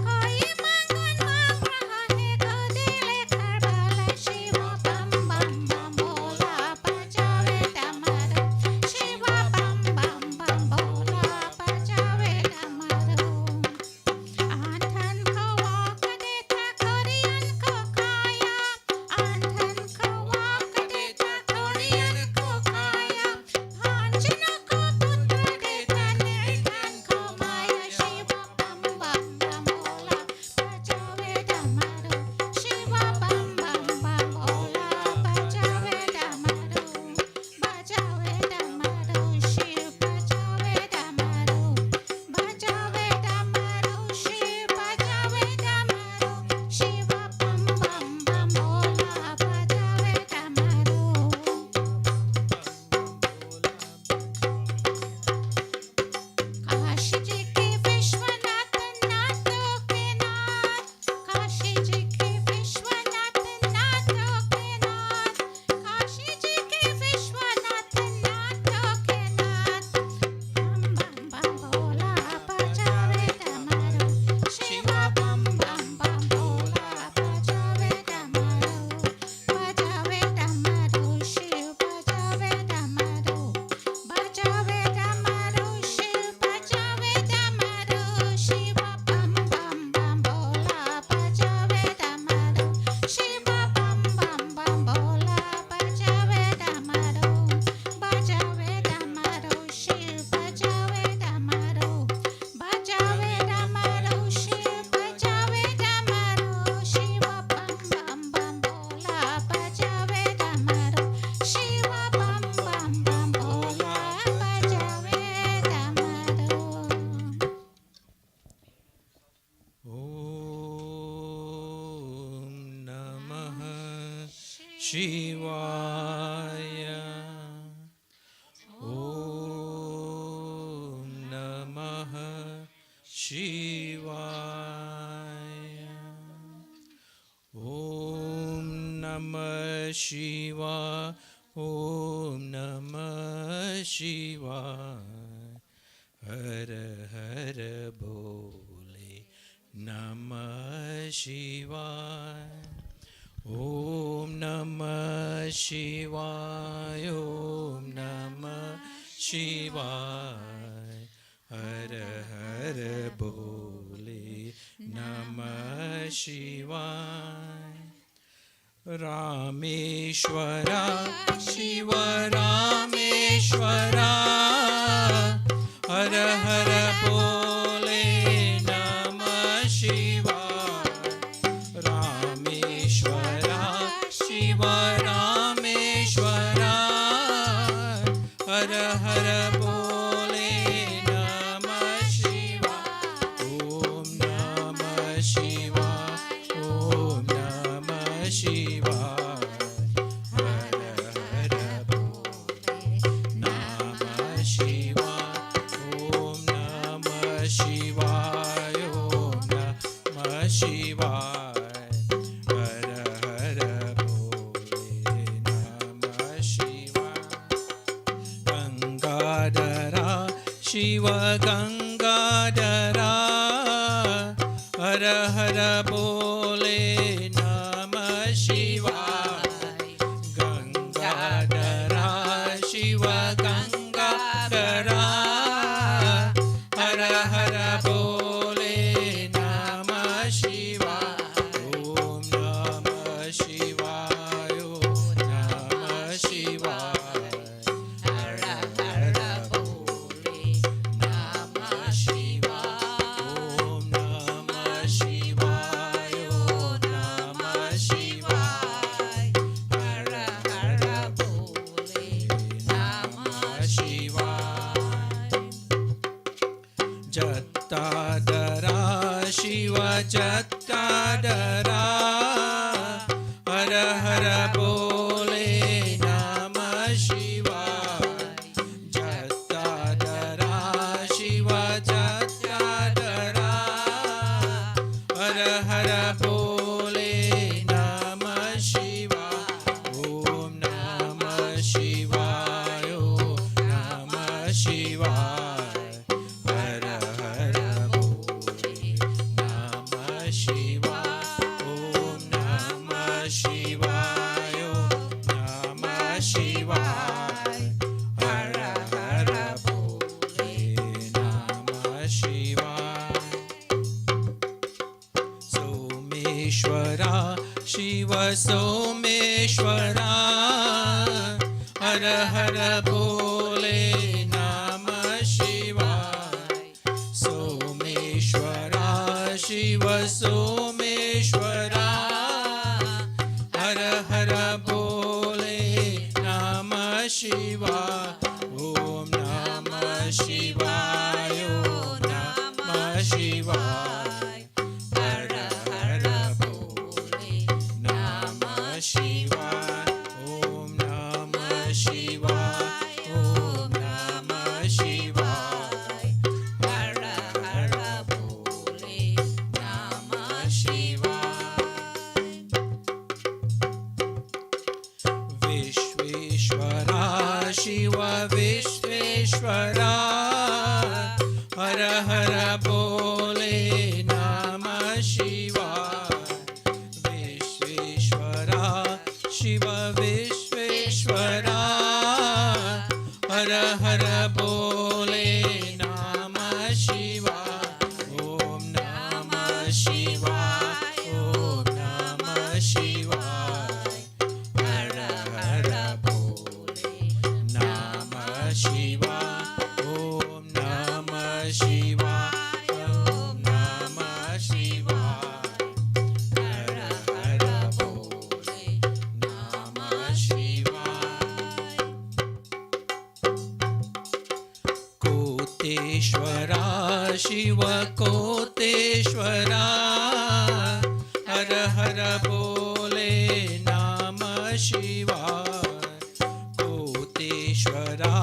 कोई मांगन मांग रहा है गोदी लेकर बाला शिवा बम बम बम बोला बजावे डमरू शिवा बम बम बम बोला बजावे डमरू आंधन को वाक देता कोरियन को खाया आंधन को वाक देता कोरियन को खाया भांजनों को पुत्र देता निर्धन को माया शिवा बम बम बम बोला बजावे डमरू शिवा बम बम बम बोला बजावे डमरू बजावे डमरू शिव बजावे डमरू बजावे डमरू शिव बजावे डमरू शिवा बम बम बम बोला बजावे डमरू काशी जी के विश्वनाथ नाथों के नाथ काशी जी के विश्वनाथ नाथों के नाथ काशी जी के विश्वनाथ नाथों के नाथ बम बम बम बोला बजावे डमरू शिवा बम बम बम बोला बजावे डमरू बजावे डमरू शिव बजावे डमरू बजावे डमरू शिव बजावे डमरू शिवा बम बम बम बोला बजावे डमरू शिवा बम बम बम बोला बजावे डमरू बजावे डमरू शिव बजावे डमरू बजावे डमरू शिव बजावे डमरू शिवा बम बम बम बोला बजावे डमरू शिवा बम बम बम बोला बजावे डमरू Om Namah Shivaya. Om Namah Shivaya. Om Namah Shivaya. Om Namah Shivaya. Hara Hara Bole Namah Shivaya. Om Namah Shivaya. Om Namah Shivaya. Hara Hara Bole Namah Shivaya. Rameshwara Shiva Rameshwara. Hara Hara Bole Namah Shivaya. Rameshwara Shiva Rameshwara. Hara Hara Bole Namah Shivaya. Om Namah Shivaya. Om Namah Shivaya. Hara Hara Bole Namah Shivaya. Om Namah Shivaya. Om Namah Shivaya. Hara Hara Bole Namah Shivaya. Gangadhara Shiva Gangadhara. Hara Hara Bole Namah Shivaya. Gangadhara Shiva Gangadhara. Hara Hara Bole Namah Shivaya. Om Namah Shivaya. Om Namah हर बोले नमः शिवाय जटाधरा शिव जटाधरा हर हर बोले नमः शिवाय ओम नमः शिवाय ओम नमः शिवाय हर हर बोले नमः शिवाय ओम नमः शिवाय ओम नमः शिवाय हर हर बोले नमः शिवाय सोमेश्वरा शिव सोमेश्वरा हर हर बोले नमः शिवाय सोमेश्वरा शिव सोमेश्वरा हर हर बोले नमः शिवाय ओम नमः शिवाय ओम नमः शिवाय हर हर बोले नमः शिवाय ओम नमः शिवाय ओम नमः शिवाय हर हर बोले नमः शिवाय विश्वेश्वरा शिव विश्वेश्वरा हर हर बोले नमः शिवाय विश्वेश्वरा शिव विश्वेश्वरा हर हर बोले नमः शिवाय ओम नमः शिवाय ओम नमः शिवाय हर हर बोले नमः शिवाय ओम नमः शिवाय ओम नमः शिवाय हर हर बोले नमः शिवाय कोतेश्वरा शिव कोतेश्वरा हर हर बोले नमः शिवाय कोतेश्वरा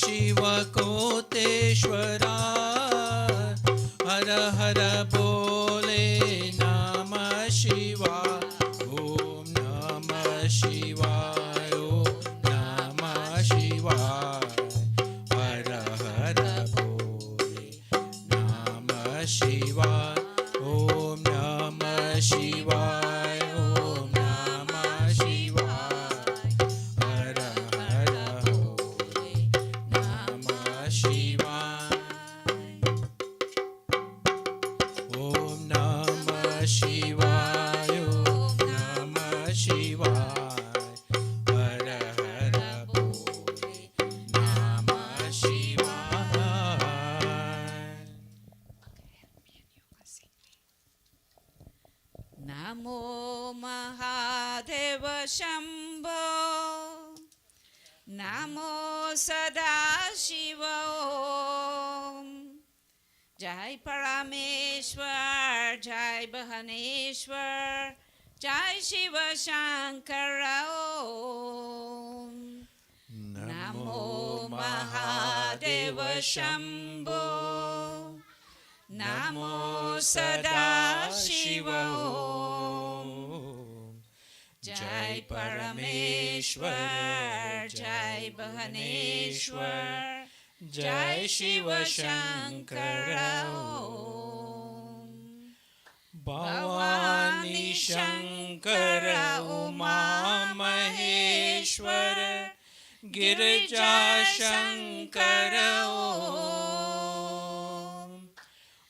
शिव कोतेश्वरा हर हर बोले नमः शिवाय ओम नमः शिवाय ओम नमः शिवाय हर हर बोले नमः शिवाय ओम नमः शिवाय ओम नमः शिवाय हर हर बोले नमः शिवाय ओम नमः शिवाय ओम नमः शिवाय हर हर बोले नमः शिवाय नमो महादेव शम्भो नमो सदाशिव ओम जय परमेश्वर जय बहनेश्वर जय शिव शंकर ओम नमो महादेव शम्भो नमो सदाशिव ओम जय परमेश्वर जय बहनेश्वर जय शिव शंकर ओम भवानी शंकर उमा महेश्वर गिरिजा शंकर ओम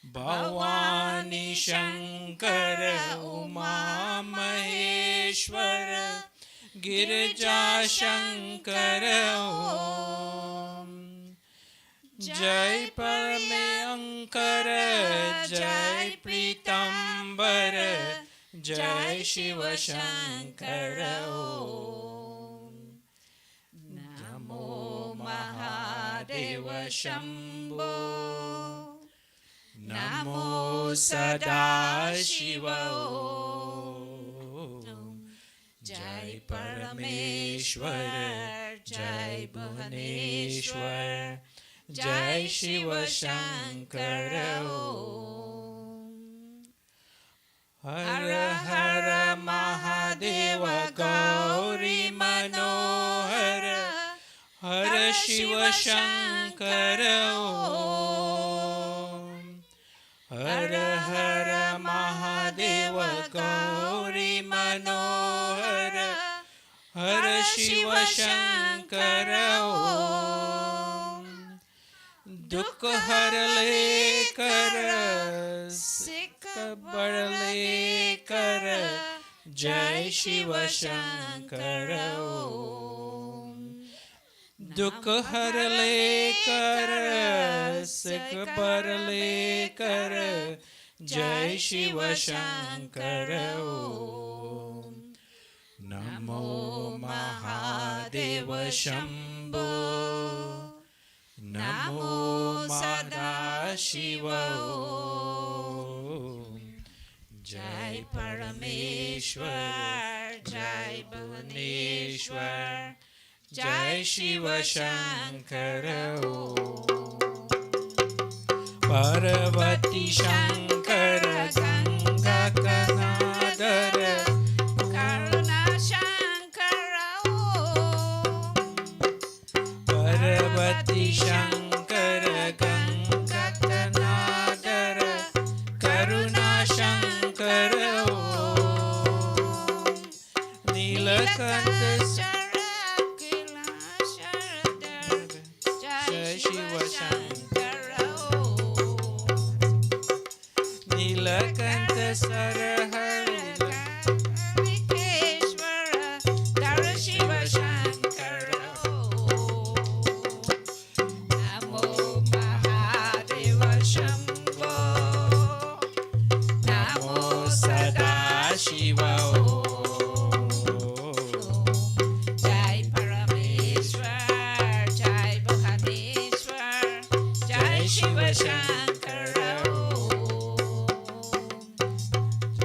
भवानी शंकर उमा महेश्वर गिरिजा शंकर ओम जय परमेंकर जय प्रीतंबर जय शिव शंकर ओम नमो महादेव शंभो नमो सदाशिव ओम जय परमेश्वर जय भुवनेश्वर जय शिव शंकर हर हर महादेव गौरी मनोहर हर शिव शंकर हर हर महादेव गौरी मनोहर हर शिव शंकर दुख हर लेकर सिख बड़ लेकर जय शिव शंकर दुख हर लेकर सिख बर लेकर जय शिव शंकर नमो महादेव शंभो नमो सदा शिव जय परमेश्वर जय भुवनेश्वर जय शिव शंकर पार्वती शंकर गंगा कनादर करुणा शंकर पार्वती शंकर गंगा कनादर करुणा शंकर नीलकंठ शिव शंकर नीलकंठ सरहरिकेश्वर धर शिव शंकर नमो महादेव शंभो नमो सदा शिव शंकर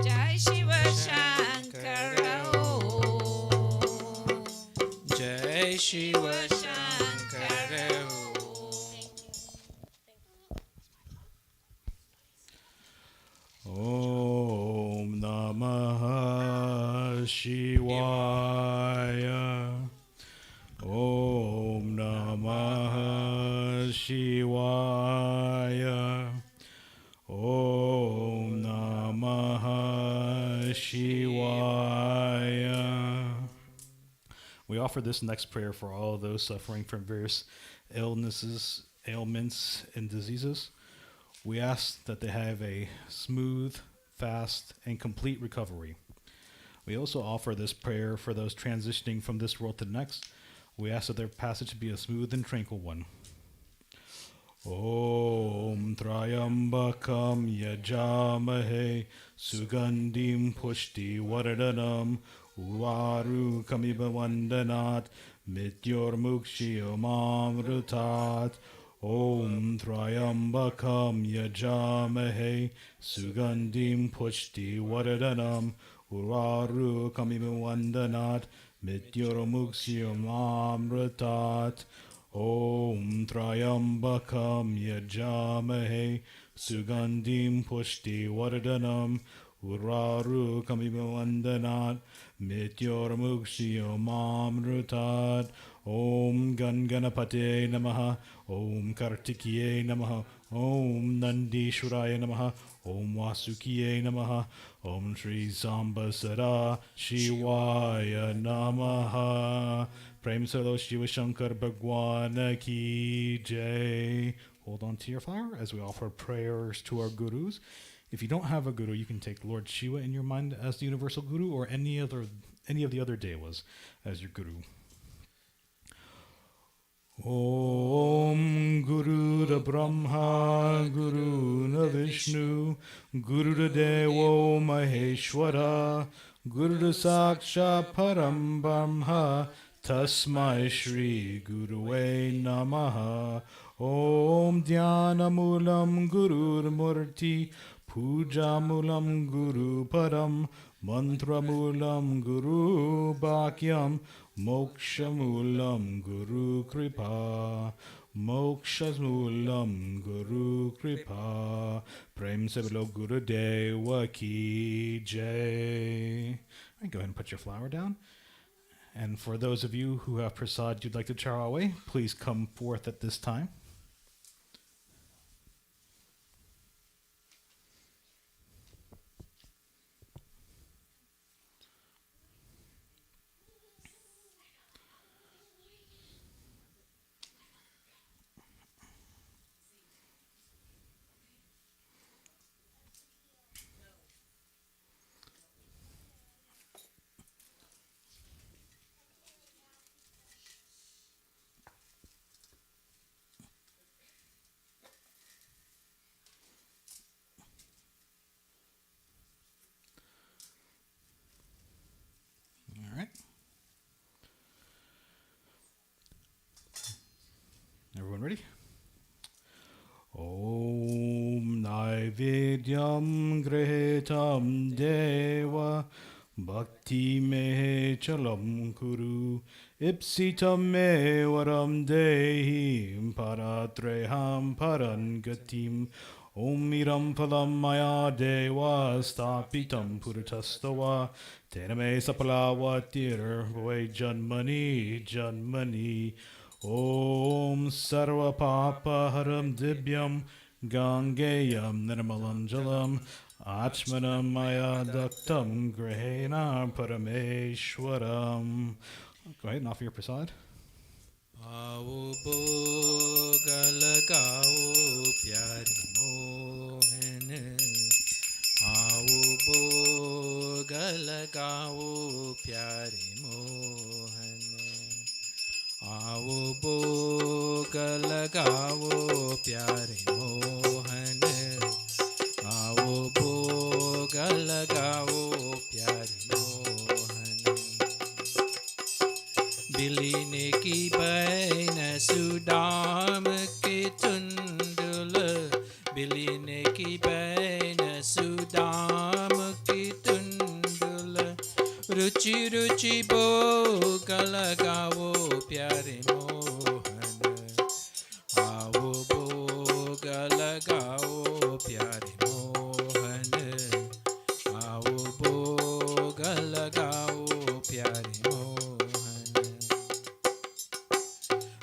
जय शिव शंकर जय Shiv Shankar Om Namah Shivaya. Om Namah Shivaya. Om Namah Shivaya. We offer this next prayer for all of those suffering from various illnesses, ailments, and diseases. We ask that they have a smooth, fast, and complete recovery. We also offer this prayer for those transitioning from this world to the next. We ask that their passage be a smooth and tranquil one. Om Trayambakam Yajamahe Sugandim Pushti Vardhanam Uvaru Kamiba Vandanat Mityor Mukshiyamamrutat Om Trayambakam Yajamahe Sugandim Pushti Vardhanam Uvaru Kamiba Vandanat Mityor Mukshiyamamrutat Om Trayambakam Yajamahe Sugandim Pushti Vardhanam Uraru Kamivandanat Mityor Mukshiyamamrutat Om Ganganapate Namaha Om Kartikeya Namaha Om Nandishwaraya Namaha Om Vasukiye Namaha Om Shri Samba Sada Shivaya Namaha. Prem Solo Shiva Shankar Bhagwan Ki Jai. Hold on to your flower as we offer prayers to our gurus. If you don't have a guru, you can take Lord Shiva in your mind as the universal guru, or any of the other devas as your guru. Om Guru Brahma Guru Vishnu Guru Devo Maheshwara Guru Saksha Param Brahma Tasmai Shri Guruve Namaha. Om Dhyanamulam Gurur Murti Pujamulam Guru Param Mantramulam Guru Bhakyam Mokshamulam Guru Kripa. Mokshamulam Guru Kripa. Prem se bolo Guru Deva ki jai. All right, go ahead and put your flower down. And for those of you who have prasad you'd like to char away, please come forth at this time. All right. Everyone ready? Om Naivedyam Gretam Deva Bhakti Me Chalam Kuru Ipsitam Me Varam Dehi Paratreham Parangatim Om Iram Phalam Maya Deva Stapitam Purutastava Tename Sapalavatir Vai Janmani Janmani Om Sarva Papa Haram Dibyam Gangayam Nirmalam Jalam Achmanam Maya Daktam Grahena Parameshwaram. Go ahead and offer your prasad. आओ भोग लगाओ प्यारी मोहन आओ भोग लगाओ प्यारी मोहन आओ भोग लगाओ प्यारे मोहन आओ भोग लगाओ प्यारे मोहन बिलीने की बैन सुदाम के तुंडुल बिलीने की बैन सुदाम की तुंडुल रुचि रुचि भोग लगाओ प्यारे मोहन आओ भोग लगाओ प्यारे मोहन आओ भोग लगाओ प्यारे मोहन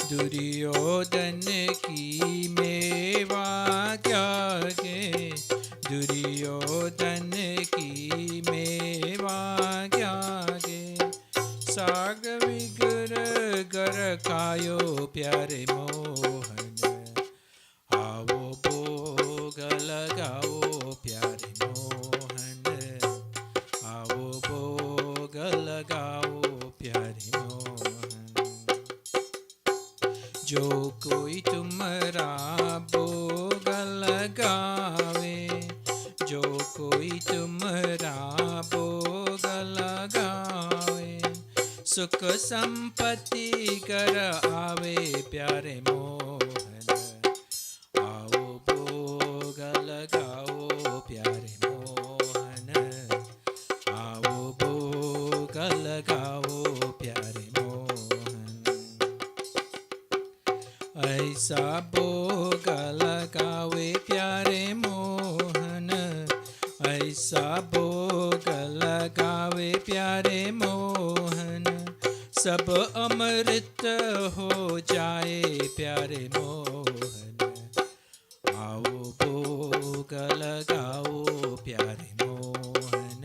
दुर्योधन की मेवा त्यागे दुर्योधन की मेवा त्यागे साग विगर गर खायो प्यारे मोहन आओ भोग लगाओ प्यारे मोहन आओ भोग लगाओ प्यारे मोहन जो कोई तुम्हारा भोग लगावे जो कोई तुम्हारा भोग लगावे सुख संपत्ति कर आवे प्यारे मोहन आओ भोग लगाओ प्यारे मोहन आओ भोग लगाओ प्यारे मोहन ऐसा भोग लगावे प्यारे मोहन ऐसा भोग लगावे प्यारे मोहन सब अमृत हो जाए प्यारे मोहन आओ भोग लगाओ प्यारे मोहन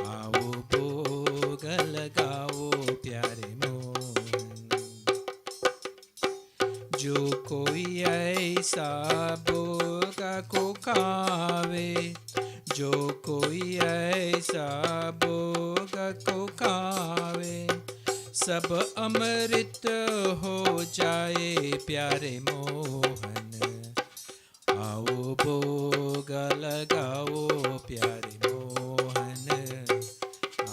आओ भोग लगाओ प्यारे मोहन जो कोई ऐसा भोग को खावे जो कोई ऐसा भोग को खावे सब अमृत हो जाए प्यारे मोहन आओ भोग लगाओ प्यारे मोहन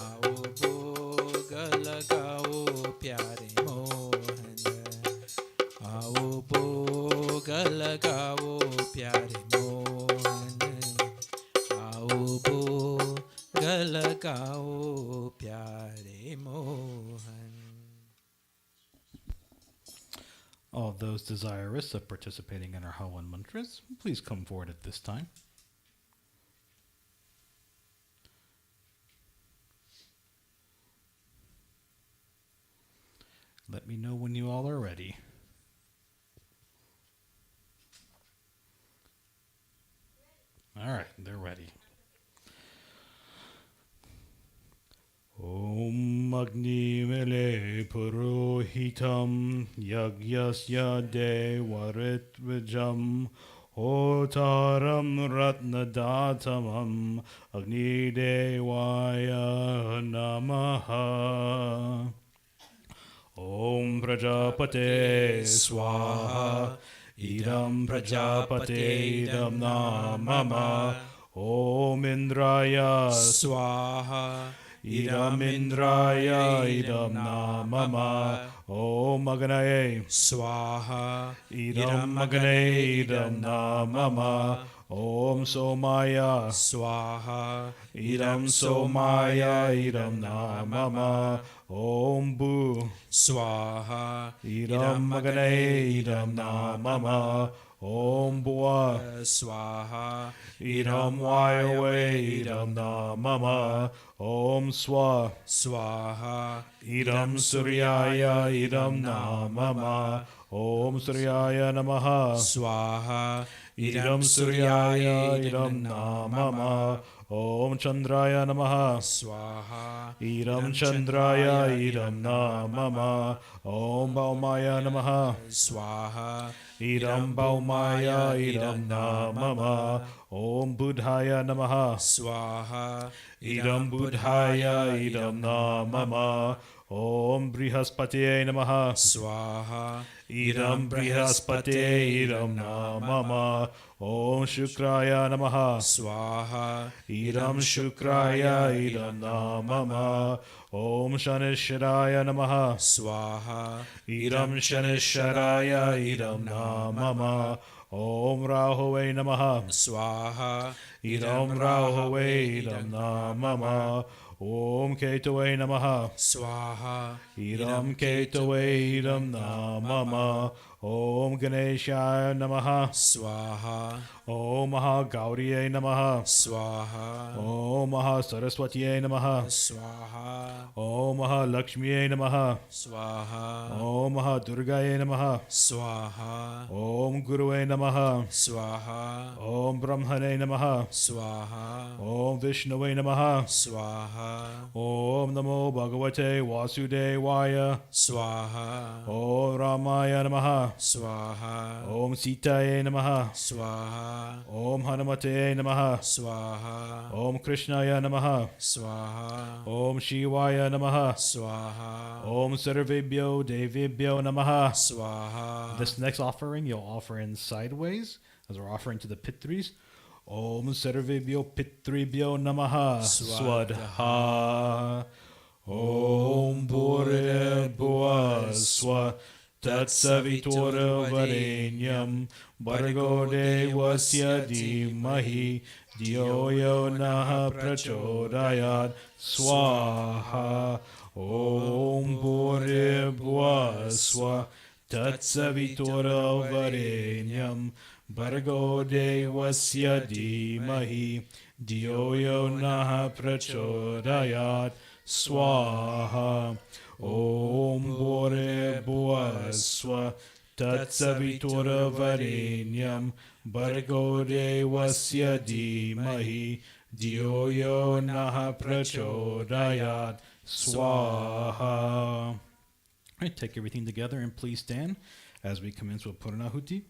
आओ भोग लगाओ प्यारे मोहन आओ भोग लगाओ प्यारे मोहन आओ भोग लगाओ प्यारे mohan. All those desirous of participating in our Hawan mantras, please come forward at this time. Let me know when you all are ready. All right, they're ready. Om Agni Mele Purohitam Yagyasya Devaritvijam Hotaram Ratnadatamam Agni Devaya Namaha. Om Prajapate Swaha Idam Prajapate Idam Namama. Om Indraya Swaha Idam Indraya Idam Namama. Om Agnaye Swaha Idam Agnaye Idam Namama. Om Somaya Swaha Idam Somaya Idam Namama. Om Bu Swaha Idam Agnaye Idam Namama. Om Bua Swaha Idam Vayawe Idam Namama. Om Swa Swaha Idam Suryaya Idam Namama. Om Suryaya Namaha. Swaha Idam Suryaya Idam Namama. Om Chandraya Namaha. Swaha Idam Chandraya Idam Namama. Om Baumaya Namaha. Swaha Idam Baumaya Idam Namama. Om Buddhaya Namaha. Swaha Idam Buddhaya Idam Namama. Om Brihaspatiye Namaha. Swaha Idam Brihaspatiye Idam Namama. Om Shukraya Namaha. Swaha Idam Shukraya Idam Namama. Om Shanishwaraya Namaha. Swaha Idam Shanishwaraya Idam Namama. Om Rahove Namaha. Swaha Idam Rahove Idam Namama. Om Ketave Namaha. Swaha Idam Ketave Idam Namama. Om Ganeshaya Namaha. Swaha Om Mahagauriye Namaha. Swaha Om Mahasaraswatiye Namaha. Swaha Om Mahalakshmiye Namaha. Swaha Om Mahadurgaye Namaha. Swaha Om Guruve Namaha. Swaha Om Brahmane Namaha. Swaha Om Vishnuve Namaha. Swaha Om Namo Bhagavate Vasudevaya. Swaha Om Ramaya Namaha. Swaha Om Sitaye Namaha. Swaha Om Hanumate Namaha. Swaha Om Krishnaya Namaha. Swaha Om Shivaya Namaha. Swaha Om Sarvebhyo Devibhyo Namaha. Swaha This next offering you'll offer in sideways as we're offering to the Pitris. Om Sarvebhyo Pitribhyo Namaha. Swadha. Om Bhurre Bhuva Swa Tatsavitura Varenyam Bhargo Devasya Dhimahi Dhiyo Yo Naha Prachodayat Swaha. Om Bhurre Bhuva Swa Tatsavitura Varenyam Bhargo Devasya Dhimahi Dhiyo Yo Naha Prachodayat Swaha. Om Bhurre Bhuva Swa Tatsavitura Varenyam Bhargo Devasya Dhimahi Dhiyo Yo Naha Prachodayat Swaha. All right, take everything together and please stand as we commence with Purnahuti.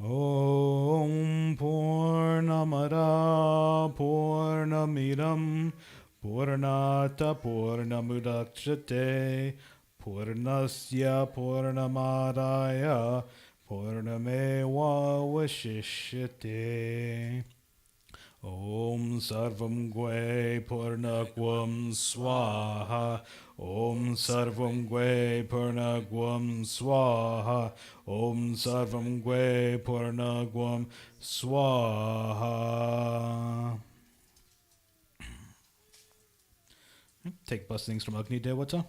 Om Purnamada Purnamidam Purnata Purnamudakshate Purnasya Purnamadaya Purnameva Vashishyate. Om Sarvam Gwe Purnagwam Swaha. Om Sarvam Gwe Purnagwam Swaha. Om Sarvam Gwe Purnagwam Swaha. Take blessings from Agni Devata.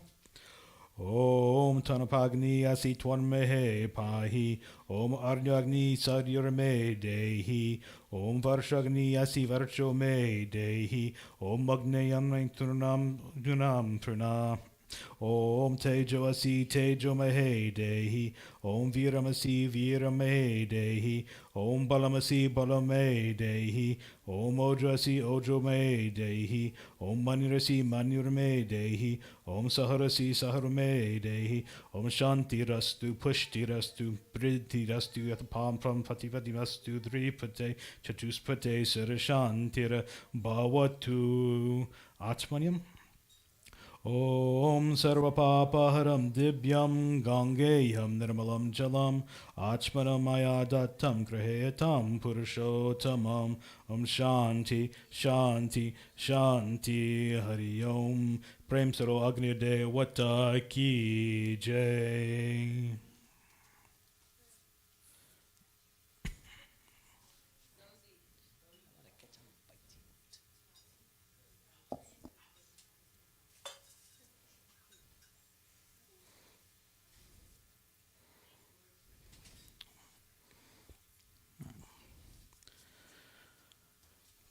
Om Tanapagni Asi Twanmehe Pahi. Om Arnyagni Sadyurme Dehi. Om Varshagni Asi Varcho Me Dehi. Om Agneyam Turnam Dunam Turna. Om Tejo Asi Tejo Mehe Dehi. Om Viramasi Virame Dehi. Om Balamasi Balame Dehi. Om Ojasi Ojo Me Dehi. Om Manirasi Manurme Dehi. Om Saharasi Saharume Dehi. Om Shanti Rastu Pushti Rastu Pridhi Rastu Yatapam Pram Pativadi Rastu Dripate Chatuspate Sarashantira Bhavatu. Atmaniam. Om Sarvapapaharam Dibyam Gangeyam Nirmalam Jalam Achmanam Ayadatam Graheyatam Purushottamam. Om Shanti Shanti Shanti Hari Om. Prem Saro Agni Devata Ki Jai.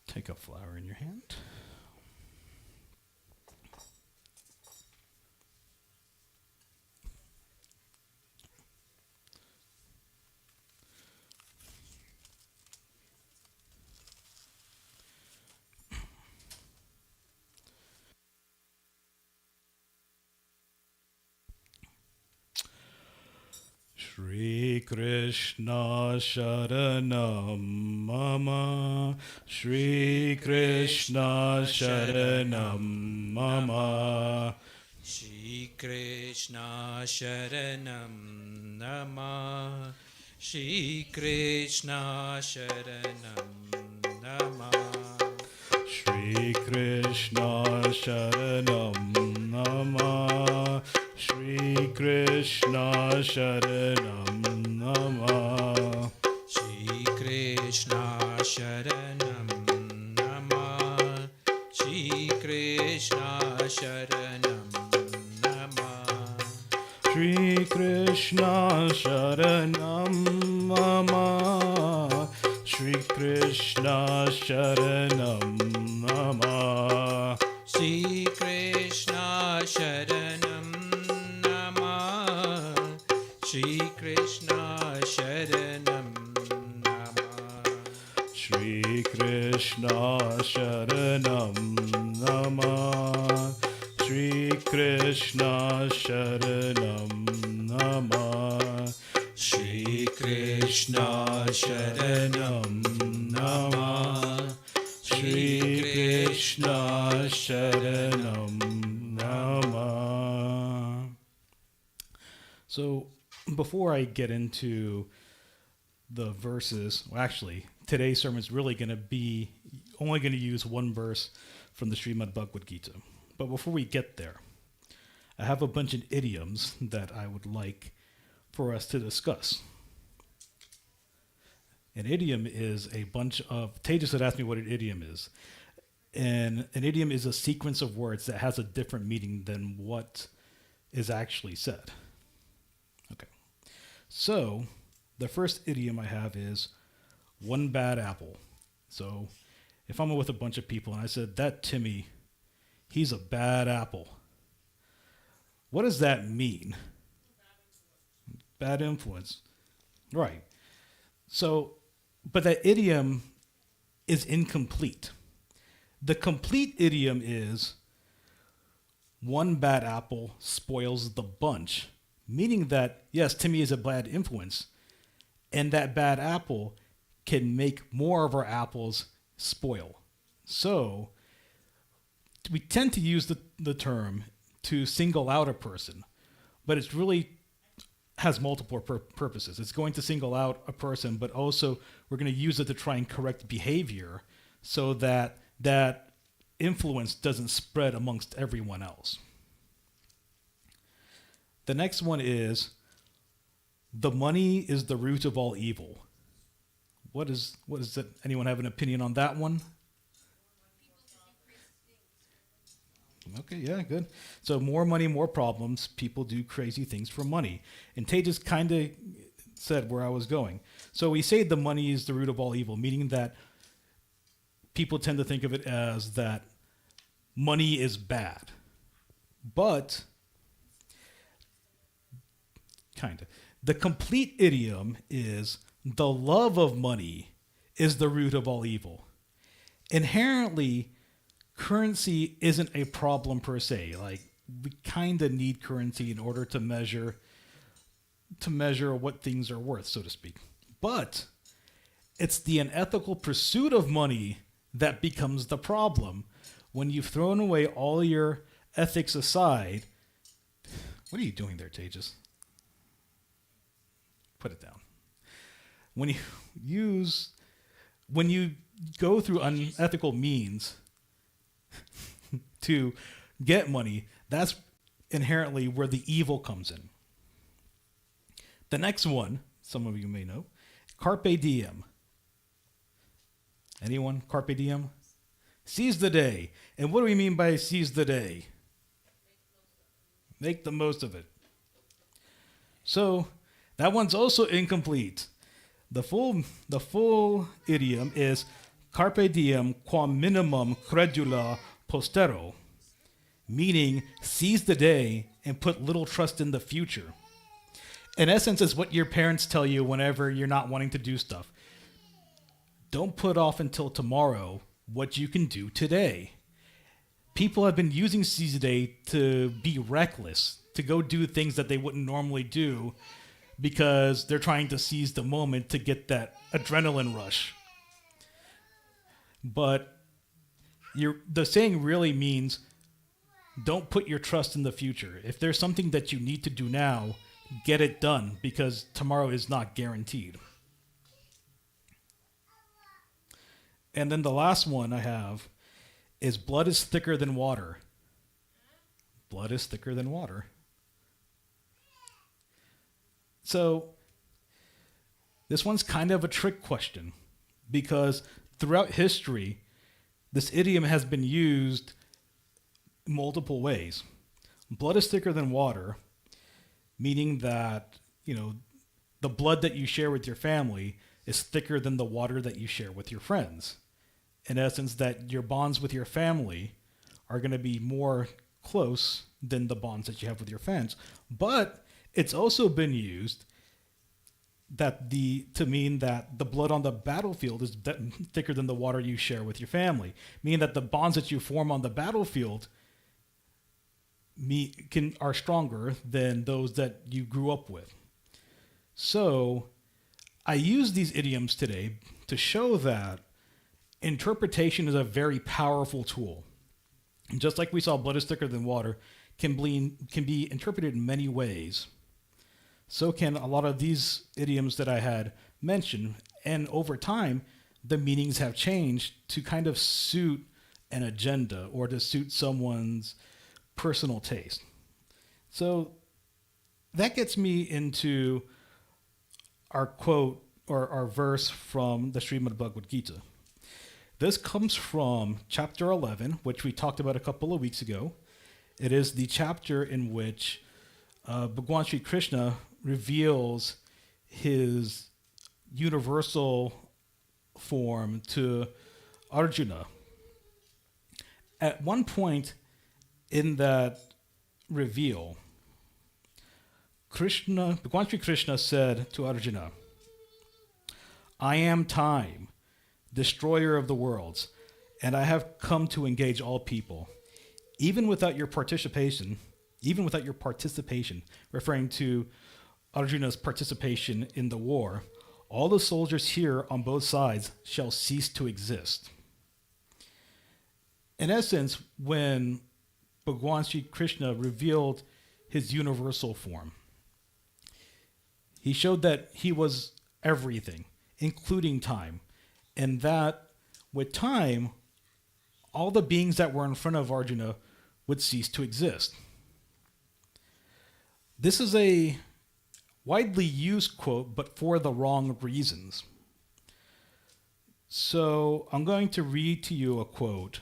Take a flower in your hand. Shri Krishna Sharanam Mama. Shri Krishna Sharanam Mama. Shri Krishna Sharanam Nama. Shri Krishna Sharanam Nama. Shri Krishna Sharanam Nama. Shri Krishna Sharanam Nama. Shri Krishna Sharanam Nama. Shri Krishna Sharanam Nama. Shri Krishna Sharanam Mama. Shri Krishna Sharanam Mama. Shri Krishna Sharanam Nama. Shri Krishna Sharanam Nama. Shri Krishna Sharanam Nama. Shri Krishna Sharanam Nama. Shri Krishna Sharanam Nama. Shri Krishna Sharanam Nama. So, before I get into the verses, well, actually, today's sermon is really going to be only going to use one verse from the Srimad Bhagavad Gita. But before we get there, I have a bunch of idioms that I would like for us to discuss. An idiom is a bunch of... Tejas had asked me what an idiom is. And an idiom is a sequence of words that has a different meaning than what is actually said. Okay. So, the first idiom I have is one bad apple. So, if I'm with a bunch of people and I said, that Timmy, he's a bad apple. What does that mean? Bad influence. Right. So, but that idiom is incomplete. The complete idiom is one bad apple spoils the bunch, meaning that, yes, Timmy is a bad influence, and that bad apple can make more of our apples spoil. So, we tend to use the term to single out a person, but it's really has multiple purposes. It's going to single out a person, but also we're going to use it to try and correct behavior so that that influence doesn't spread amongst everyone else. The next one is, the money is the root of all evil. What is that? Anyone have an opinion on that one? Okay, yeah, good. So more money, more problems. People do crazy things for money. And Tejas kind of said where I was going. So we say the money is the root of all evil, meaning that people tend to think of it as that money is bad. But, kind of. The complete idiom is, the love of money is the root of all evil. Inherently, currency isn't a problem per se. Like, we kind of need currency in order to measure what things are worth, so to speak. But it's the unethical pursuit of money that becomes the problem. When you've thrown away all your ethics aside. What are you doing there, Tejas? Put it down. When you go through unethical means to get money, that's inherently where the evil comes in. The next one, some of you may know, carpe diem. Anyone? Carpe diem? Seize the day. And what do we mean by seize the day? Make the most of it. So that one's also incomplete. The full idiom is carpe diem quam minimum credula postero, meaning seize the day and put little trust in the future. In essence, it's what your parents tell you whenever you're not wanting to do stuff. Don't put off until tomorrow what you can do today. People have been using seize the day to be reckless, to go do things that they wouldn't normally do because they're trying to seize the moment to get that adrenaline rush. But the saying really means, don't put your trust in the future. If there's something that you need to do now, get it done, because tomorrow is not guaranteed. And then the last one I have is, blood is thicker than water. Blood is thicker than water. So this one's kind of a trick question, because throughout history, this idiom has been used multiple ways. Blood is thicker than water, meaning that, the blood that you share with your family is thicker than the water that you share with your friends. In essence, that your bonds with your family are going to be more close than the bonds that you have with your friends. But it's also been used to mean that the blood on the battlefield is thicker than the water you share with your family, meaning that the bonds that you form on the battlefield are stronger than those that you grew up with. So I use these idioms today to show that interpretation is a very powerful tool. And just like we saw blood is thicker than water can be interpreted in many ways. So can a lot of these idioms that I had mentioned. And over time, the meanings have changed to kind of suit an agenda or to suit someone's personal taste. So that gets me into our quote or our verse from the Srimad Bhagavad Gita. This comes from chapter 11, which we talked about a couple of weeks ago. It is the chapter in which Bhagwan Sri Krishna reveals his universal form to Arjuna. At one point in that reveal, Bhagwan Sri Krishna said to Arjuna, "I am time, destroyer of the worlds, and I have come to engage all people. Even without your participation, referring to Arjuna's participation in the war, all the soldiers here on both sides shall cease to exist." In essence, when Bhagwan Sri Krishna revealed his universal form, he showed that he was everything, including time, and that with time, all the beings that were in front of Arjuna would cease to exist. This is a widely used quote, but for the wrong reasons. So I'm going to read to you a quote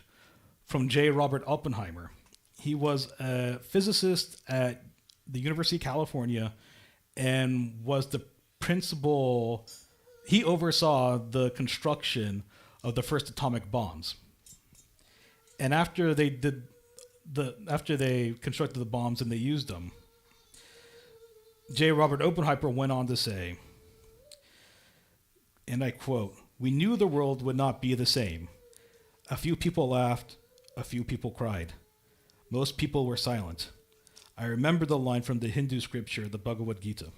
from J. Robert Oppenheimer. He was a physicist at the University of California and was the principal. He oversaw the construction of the first atomic bombs. And after they constructed the bombs and they used them, J. Robert Oppenheimer went on to say, and I quote, "We knew the world would not be the same. A few people laughed, a few people cried. Most people were silent. I remember the line from the Hindu scripture, the Bhagavad Gita.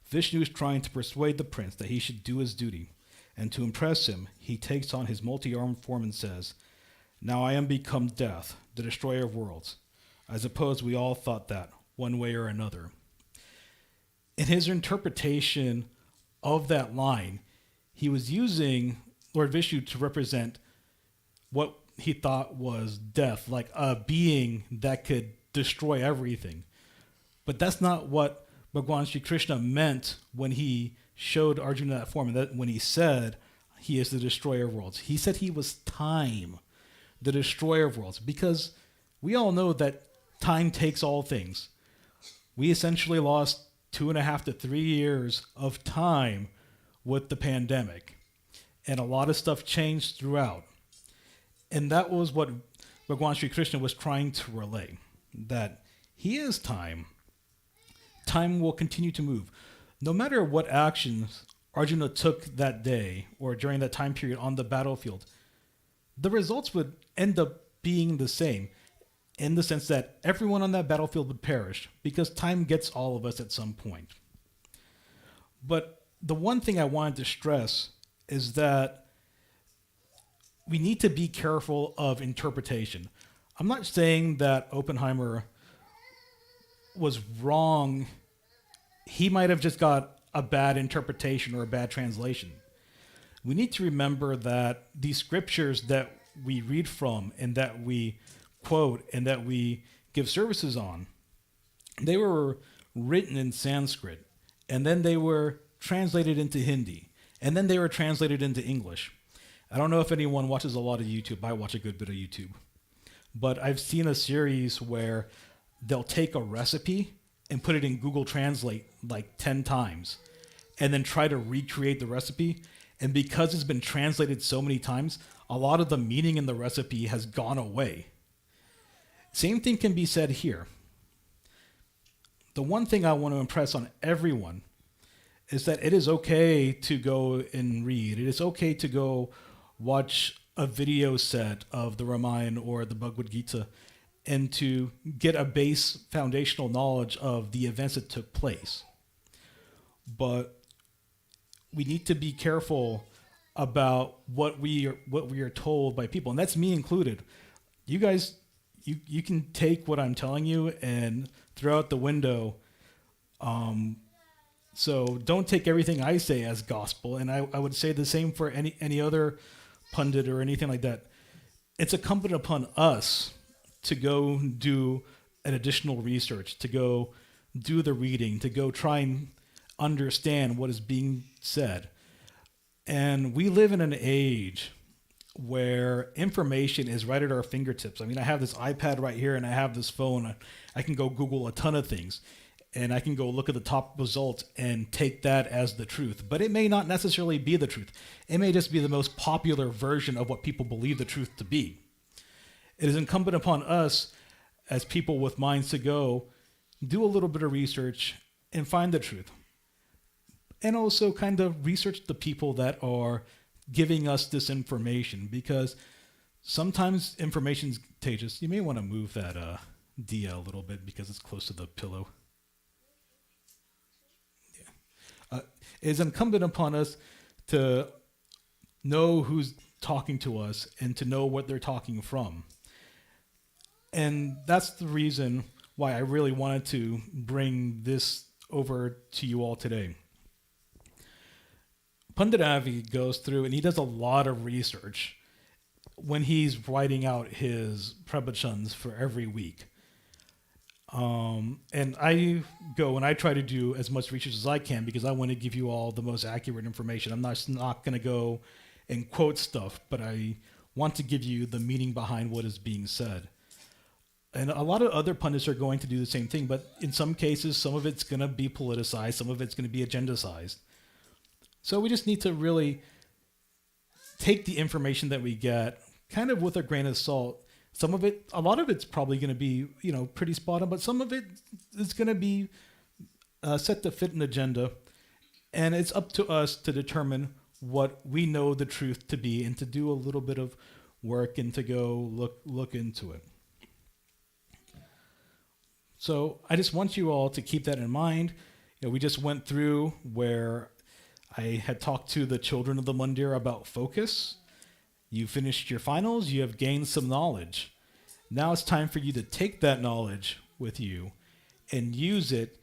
Vishnu is trying to persuade the prince that he should do his duty, and to impress him, he takes on his multi-armed form and says, 'Now I am become death, the destroyer of worlds.' I suppose we all thought that, one way or another." In his interpretation of that line, he was using Lord Vishnu to represent what he thought was death, like a being that could destroy everything. But that's not what Bhagwan Sri Krishna meant when he showed Arjuna that form, and that when he said he is the destroyer of worlds. He said he was time, the destroyer of worlds, because we all know that time takes all things. We essentially lost 2.5 to 3 years of time with the pandemic, and a lot of stuff changed throughout. And that was what Bhagwan Sri Krishna was trying to relay, that he is time. Time will continue to move. No matter what actions Arjuna took that day or during that time period on the battlefield, the results would end up being the same, in the sense that everyone on that battlefield would perish, because time gets all of us at some point. But the one thing I wanted to stress is that we need to be careful of interpretation. I'm not saying that Oppenheimer was wrong. He might have just got a bad interpretation or a bad translation. We need to remember that these scriptures that we read from and that we quote and that we give services on, they were written in Sanskrit, and then they were translated into Hindi, and then they were translated into English. I don't know if anyone watches a lot of YouTube. I watch a good bit of YouTube. But I've seen a series where they'll take a recipe and put it in Google Translate like 10 times and then try to recreate the recipe. And because it's been translated so many times, a lot of the meaning in the recipe has gone away. Same thing can be said here. The one thing I want to impress on everyone is that it is okay to go and read. It is okay to go watch a video set of the Ramayana or the Bhagavad Gita and to get a base foundational knowledge of the events that took place. But we need to be careful about what we are told by people, and that's me included. You guys, you can take what I'm telling you and throw out the window. So don't take everything I say as gospel, and I would say the same for any other pundit or anything like that. It's incumbent upon us to go do an additional research, to go do the reading, to go try and understand what is being said. And we live in an age where information is right at our fingertips. I mean, I have this iPad right here and I have this phone. I can go Google a ton of things and I can go look at the top results and take that as the truth. But it may not necessarily be the truth. It may just be the most popular version of what people believe the truth to be. It is incumbent upon us as people with minds to go do a little bit of research and find the truth. And also kind of research the people that are giving us this information, because sometimes information is contagious. You may want to move that Dia a little bit because it's close to the pillow. Yeah. It is incumbent upon us to know who's talking to us and to know what they're talking from. And that's the reason why I really wanted to bring this over to you all today. Pandaravi goes through and he does a lot of research when he's writing out his pravachans for every week. And I go and I try to do as much research as I can because I want to give you all the most accurate information. I'm not going to go and quote stuff, but I want to give you the meaning behind what is being said. And a lot of other pundits are going to do the same thing, but in some cases, some of it's going to be politicized, some of it's going to be agendized. So we just need to really take the information that we get kind of with a grain of salt. Some of it, a lot of it's probably going to be, pretty spot on, but some of it is going to be set to fit an agenda. And it's up to us to determine what we know the truth to be and to do a little bit of work and to go look into it. So I just want you all to keep that in mind. We just went through where I had talked to the children of the Mandir about focus. You finished your finals, you have gained some knowledge. Now it's time for you to take that knowledge with you and use it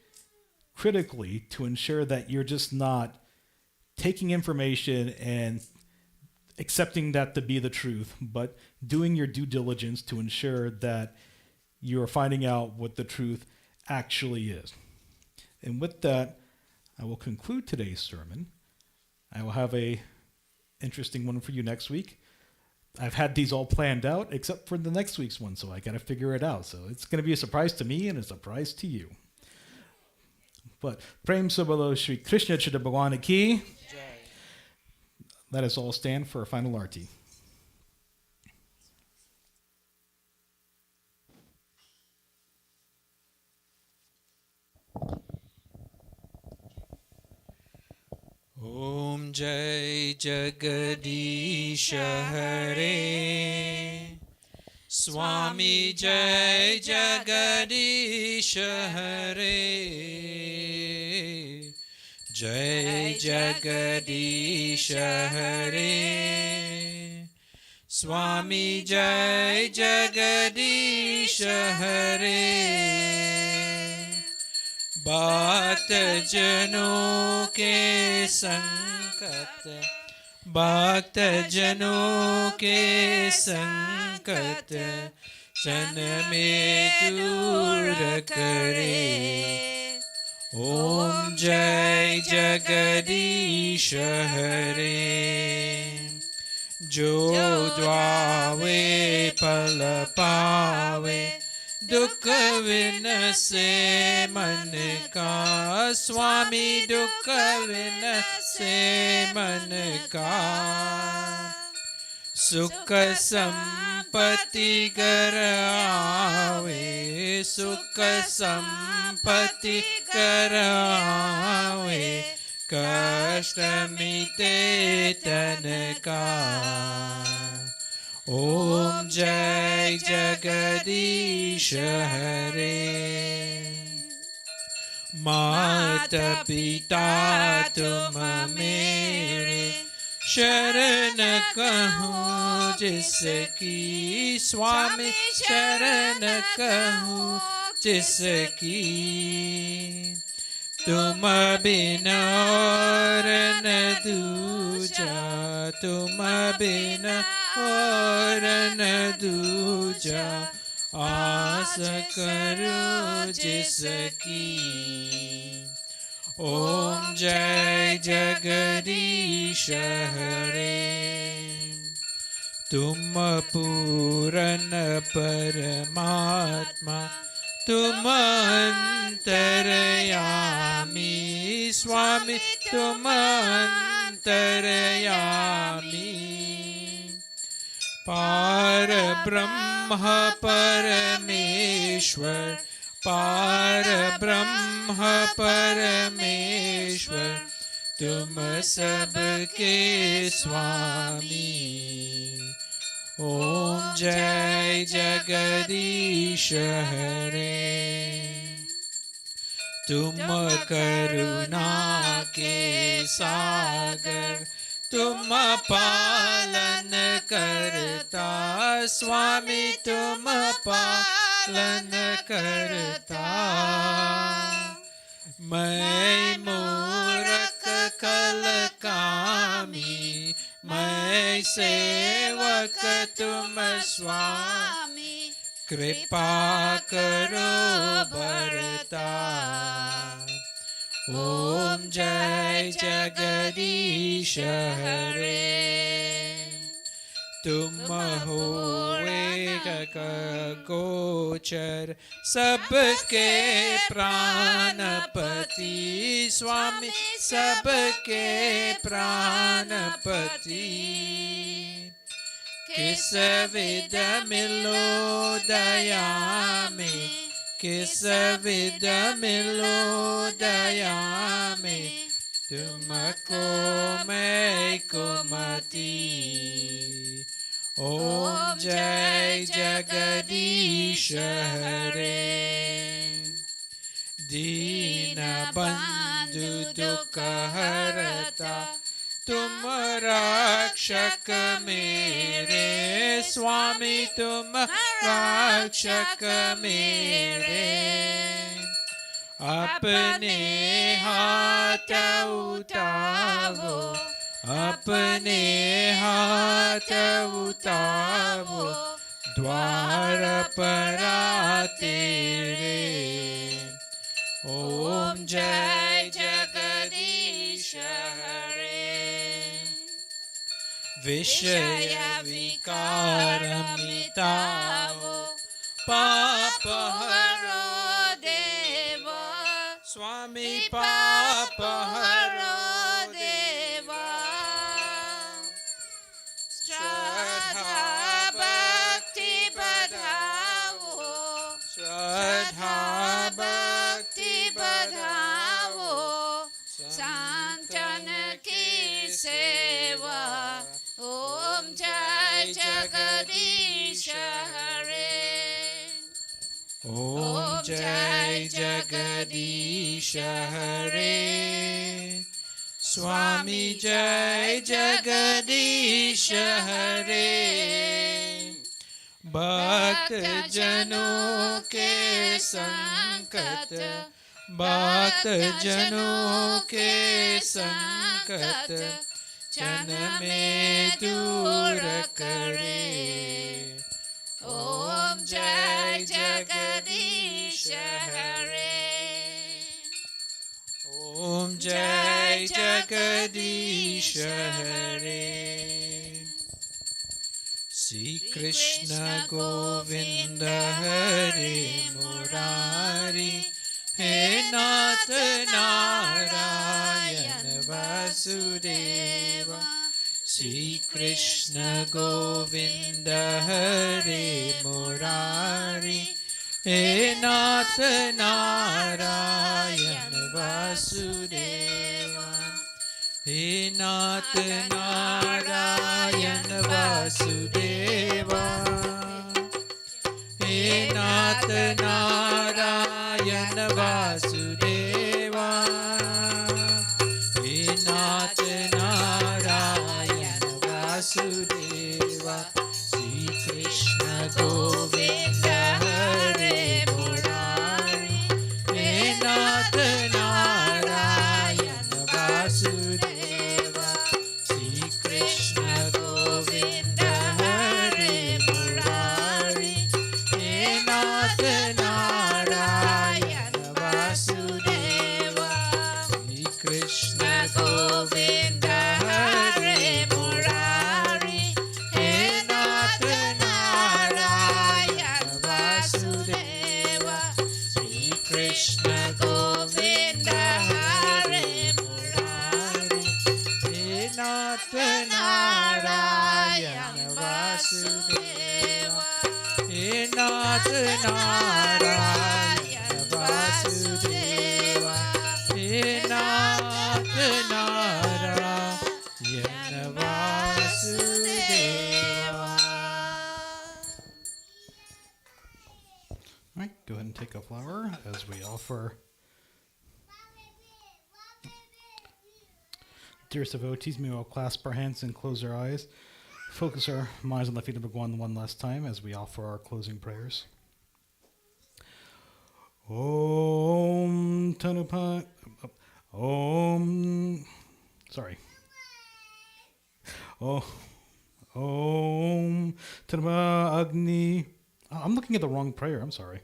critically to ensure that you're just not taking information and accepting that to be the truth, but doing your due diligence to ensure that you are finding out what the truth actually is. And with that, I will conclude today's sermon. I will have a interesting one for you next week. I've had these all planned out except for the next week's one, so I got to figure it out. So it's going to be a surprise to me and a surprise to you. But Prem se Bolo Shri Krishna Chita Bhagwan ki. Let us all stand for a final arti. Om Jai Jagadish Hare Swami Jai Jagadish Hare Jai Jagadish Hare Swami Jai Jagadish Hare भक्त जनों के संकट भक्त जनों के संकट क्षण में दूर करे ओम जय जगदीश हरे जो द्वावे फल पावे दुख विनसे मन का स्वामी दुख विनसे मन का सुख संपत्ति कर आवे सुख संपत्ति कर आवे कष्ट मिटे तन का ओम जय जगदीश हरे माता पिता तुम मेरे शरण कहूँ जिसकी स्वामी शरण कहूँ जिसकी तुम बिन और न दूजा तुम बिन और न दूजा आस करो जिसकी ओम जय जगदीश हरे तुम पूरन परमात्मा तुम अंतरयामी स्वामी तुम अंतरयामी पार ब्रह्म परमेश्वर पार ब्रह्म परमेश्वर तुम सबके स्वामी ओम जय जगदीश हरे तुम करुणा के सागर तुम पालन करता स्वामी तुम पालन करता मैं मूर्ख सकल कामी मैं सेवक तुम स्वामी कृपा करो भरता ओम जय जगदीश हरे तुम हो एक गोचर सबके प्राणपति स्वामी सबके प्राणपति किस विध मिलो दया में किस विध मिलो दया में तुमको मैं कुमति ओम जय जगदीश हरे दीन बंधु दुख हरता तुम रक्षक मेरे स्वामी तुम रक्षक मेरे अपने हाथ उठाओ अपने हाथ उठाओ द्वार पर तेरे ओम जय जगदीश हरे विषय विकार मिटाओ पाप हरो देव स्वामी पाप हरो देवा श्रद्धा भक्ति बढ़ाओ श्रद्धा भक्ति बढ़ाओ संतन की सेवा ओम जय जगदीश हरे ओम जय जगदीश हरे स्वामी जय जगदीश हरे भक्त जनों के संकट भक्त जनों के संकट क्षण में दूर करे ओम जय जगदीश हरे ओम जय जगदीश हरे श्री कृष्ण गोविंद हरे मुरारी हे नाथ नारायण वासुदेव श्री कृष्ण गोविंद हरे मुरारी हे नाथ नारायण वासुदेव हे नाथ नारायण वासुदेव हे नाथ नारायण वासुदेव हे नाथ नारायण वासुदेव श्री कृष्ण गोविंद हरे मुरारी हे नाथ नारायण वासुदेव श्री कृष्ण गोविंद हरे मुरारी हे नाथ नारायण वासुदेव श्री कृष्ण गोविंद हरे मुरारी हे नाथ नारायण वासुदेव श्री कृष्ण गोविंद हरे मुरारी हे नाथ नारायण वासुदेव हे नाथ नारायण वासुदेव हे नाथ Narayan Vasudev All right, go ahead and take a flower as we offer. Dearest devotees, may we all clasp our hands and close our eyes. Focus our minds on the feet of Bhagwan one last time as we offer our closing prayers. Om Tanupa Om Sorry. Oh, Om Dharma Agni. Oh, I'm looking at the wrong prayer. I'm sorry.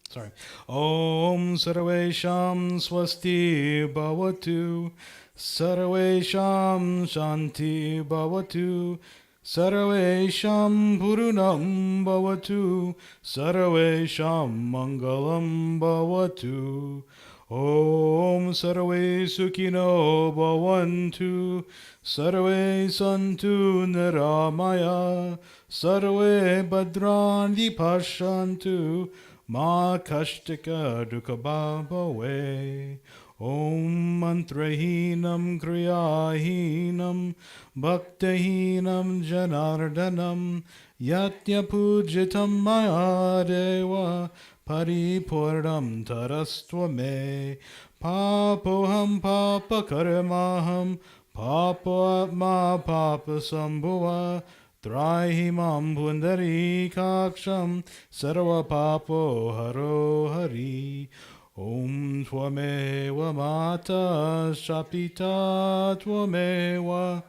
Sorry. Om Sarvesham Swasti Bhavatu. Sarvesham Shanti Bhavatu. Sarvesham Purunam Bhavatu. Sarvesham Mangalam Bhavatu. Om Sarve Sukhino Bhavantu. Sarve Santu Niramaya. Sarve Bhadrani Pashantu. Ma Kashtika Dukha Bhave. Om Mantrahinam Kriyahinam Bhaktahinam Janardanam Yatya Pujitam Maya Deva Paripurnam Tarastva Me Papoham Papa Karamaham Papa Atma Papa Sambhuva Trahimam Pundari Kaksham Sarva Papo Haro Hari Om Twameva Mata Shapita Twameva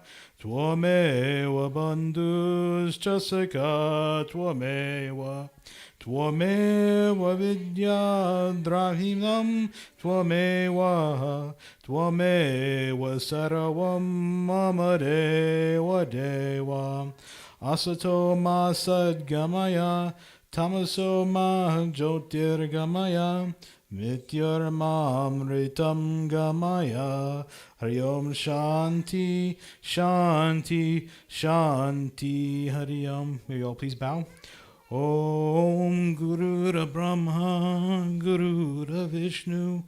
Bandhus Chasaka Twameva Vidya Drahinam Twameva Saravam Mama Deva Asato Ma Sadgamaya Tamaso Ma Jyotirgamaya Mityarmamritam Gamaya Hari Om Shanti Shanti Shanti Hari Om. May you all please bow. Om Guru Brahma Guru Vishnu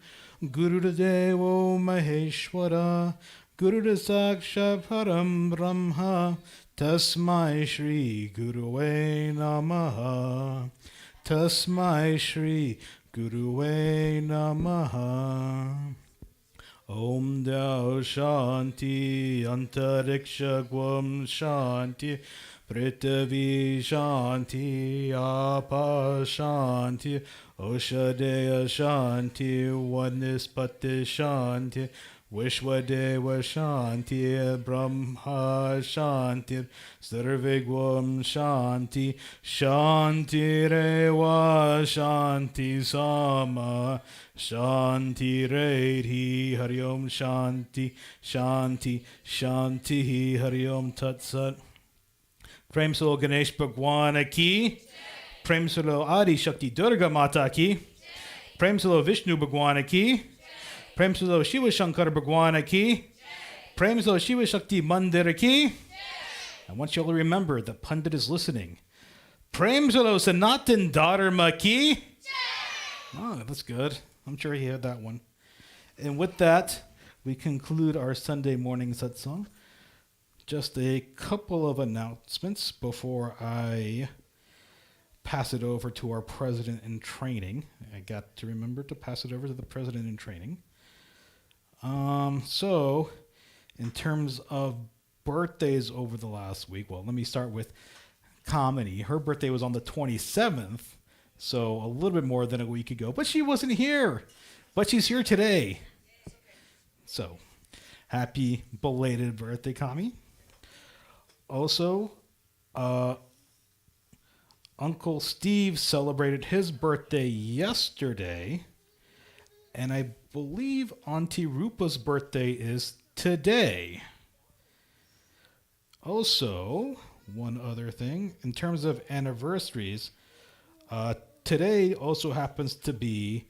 Guru Devo Maheshwara Guru Sakshat Param Brahma Tasmai Shri Guruve Namaha Tasmai Shri Guruve Namaha. Om Dao Shanti Antariksha Gwam Shanti Prithvi Shanti Apa Shanti Oshadeya Shanti Vanispati Shanti Vishwadeva Shanti Brahma Shanti Sarvegwam Shanti Shanti Reva Shanti Sama Shanti Redhi Hari Om Shanti Shanti Shanti Hari Om Tat Sat. Prem Solo Ganesh Bhagwan ki. Prem Solo Adi Shakti Durga Mata ki. Prem Solo Vishnu Bhagwan ki. Prem Solo Shiva Shankar Bhagwan ki. Prem Solo Shiva Shakti Mandir ki. I want you all to remember that Pandit is listening. Prem Solo Sanatana Dharma ki. Oh, that's good. I'm sure he had that one. And with that, we conclude our Sunday morning satsang. Just a couple of announcements before I pass it over to our president in training. I got to remember to pass it over to the president in training. So, in terms of birthdays over the last week, well, let me start with Kamini. Her birthday was on the 27th, so a little bit more than a week ago, but she wasn't here. But she's here today. So, happy belated birthday, Kami. Also, Uncle Steve celebrated his birthday yesterday, and I believe Auntie Rupa's birthday is today. Also, one other thing, in terms of anniversaries, today also happens to be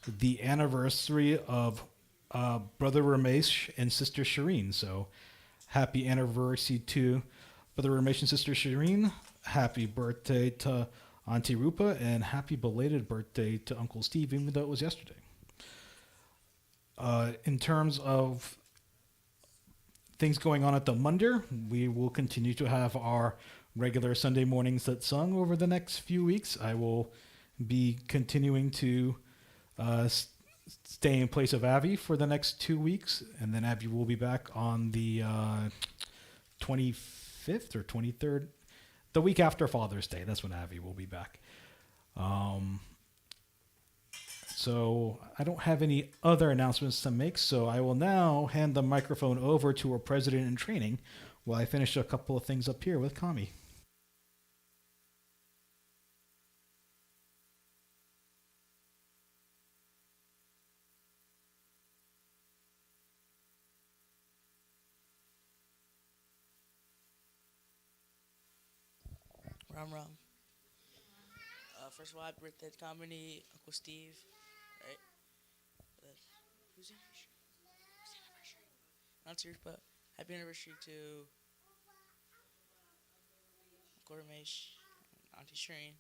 the anniversary of Brother Ramesh and Sister Shireen. So, happy anniversary to Brother Ramesh and Sister Shireen. Happy birthday to Auntie Rupa, and happy belated birthday to Uncle Steve, even though it was yesterday. In terms of things going on at the Mandir, we will continue to have our regular Sunday morning satsang over the next few weeks. I will be continuing to stay in place of Avi for the next 2 weeks, and then Avi will be back on the 25th or 23rd, the week after Father's Day. That's when Avi will be back. So I don't have any other announcements to make, so I will now hand the microphone over to our president in training while I finish a couple of things up here with Kami. Ram Ram. First of all, happy birthday to Comedy, Uncle Steve, right? Who's anniversary? Not serious, but happy anniversary to Uncle Ramesh and Auntie Shireen.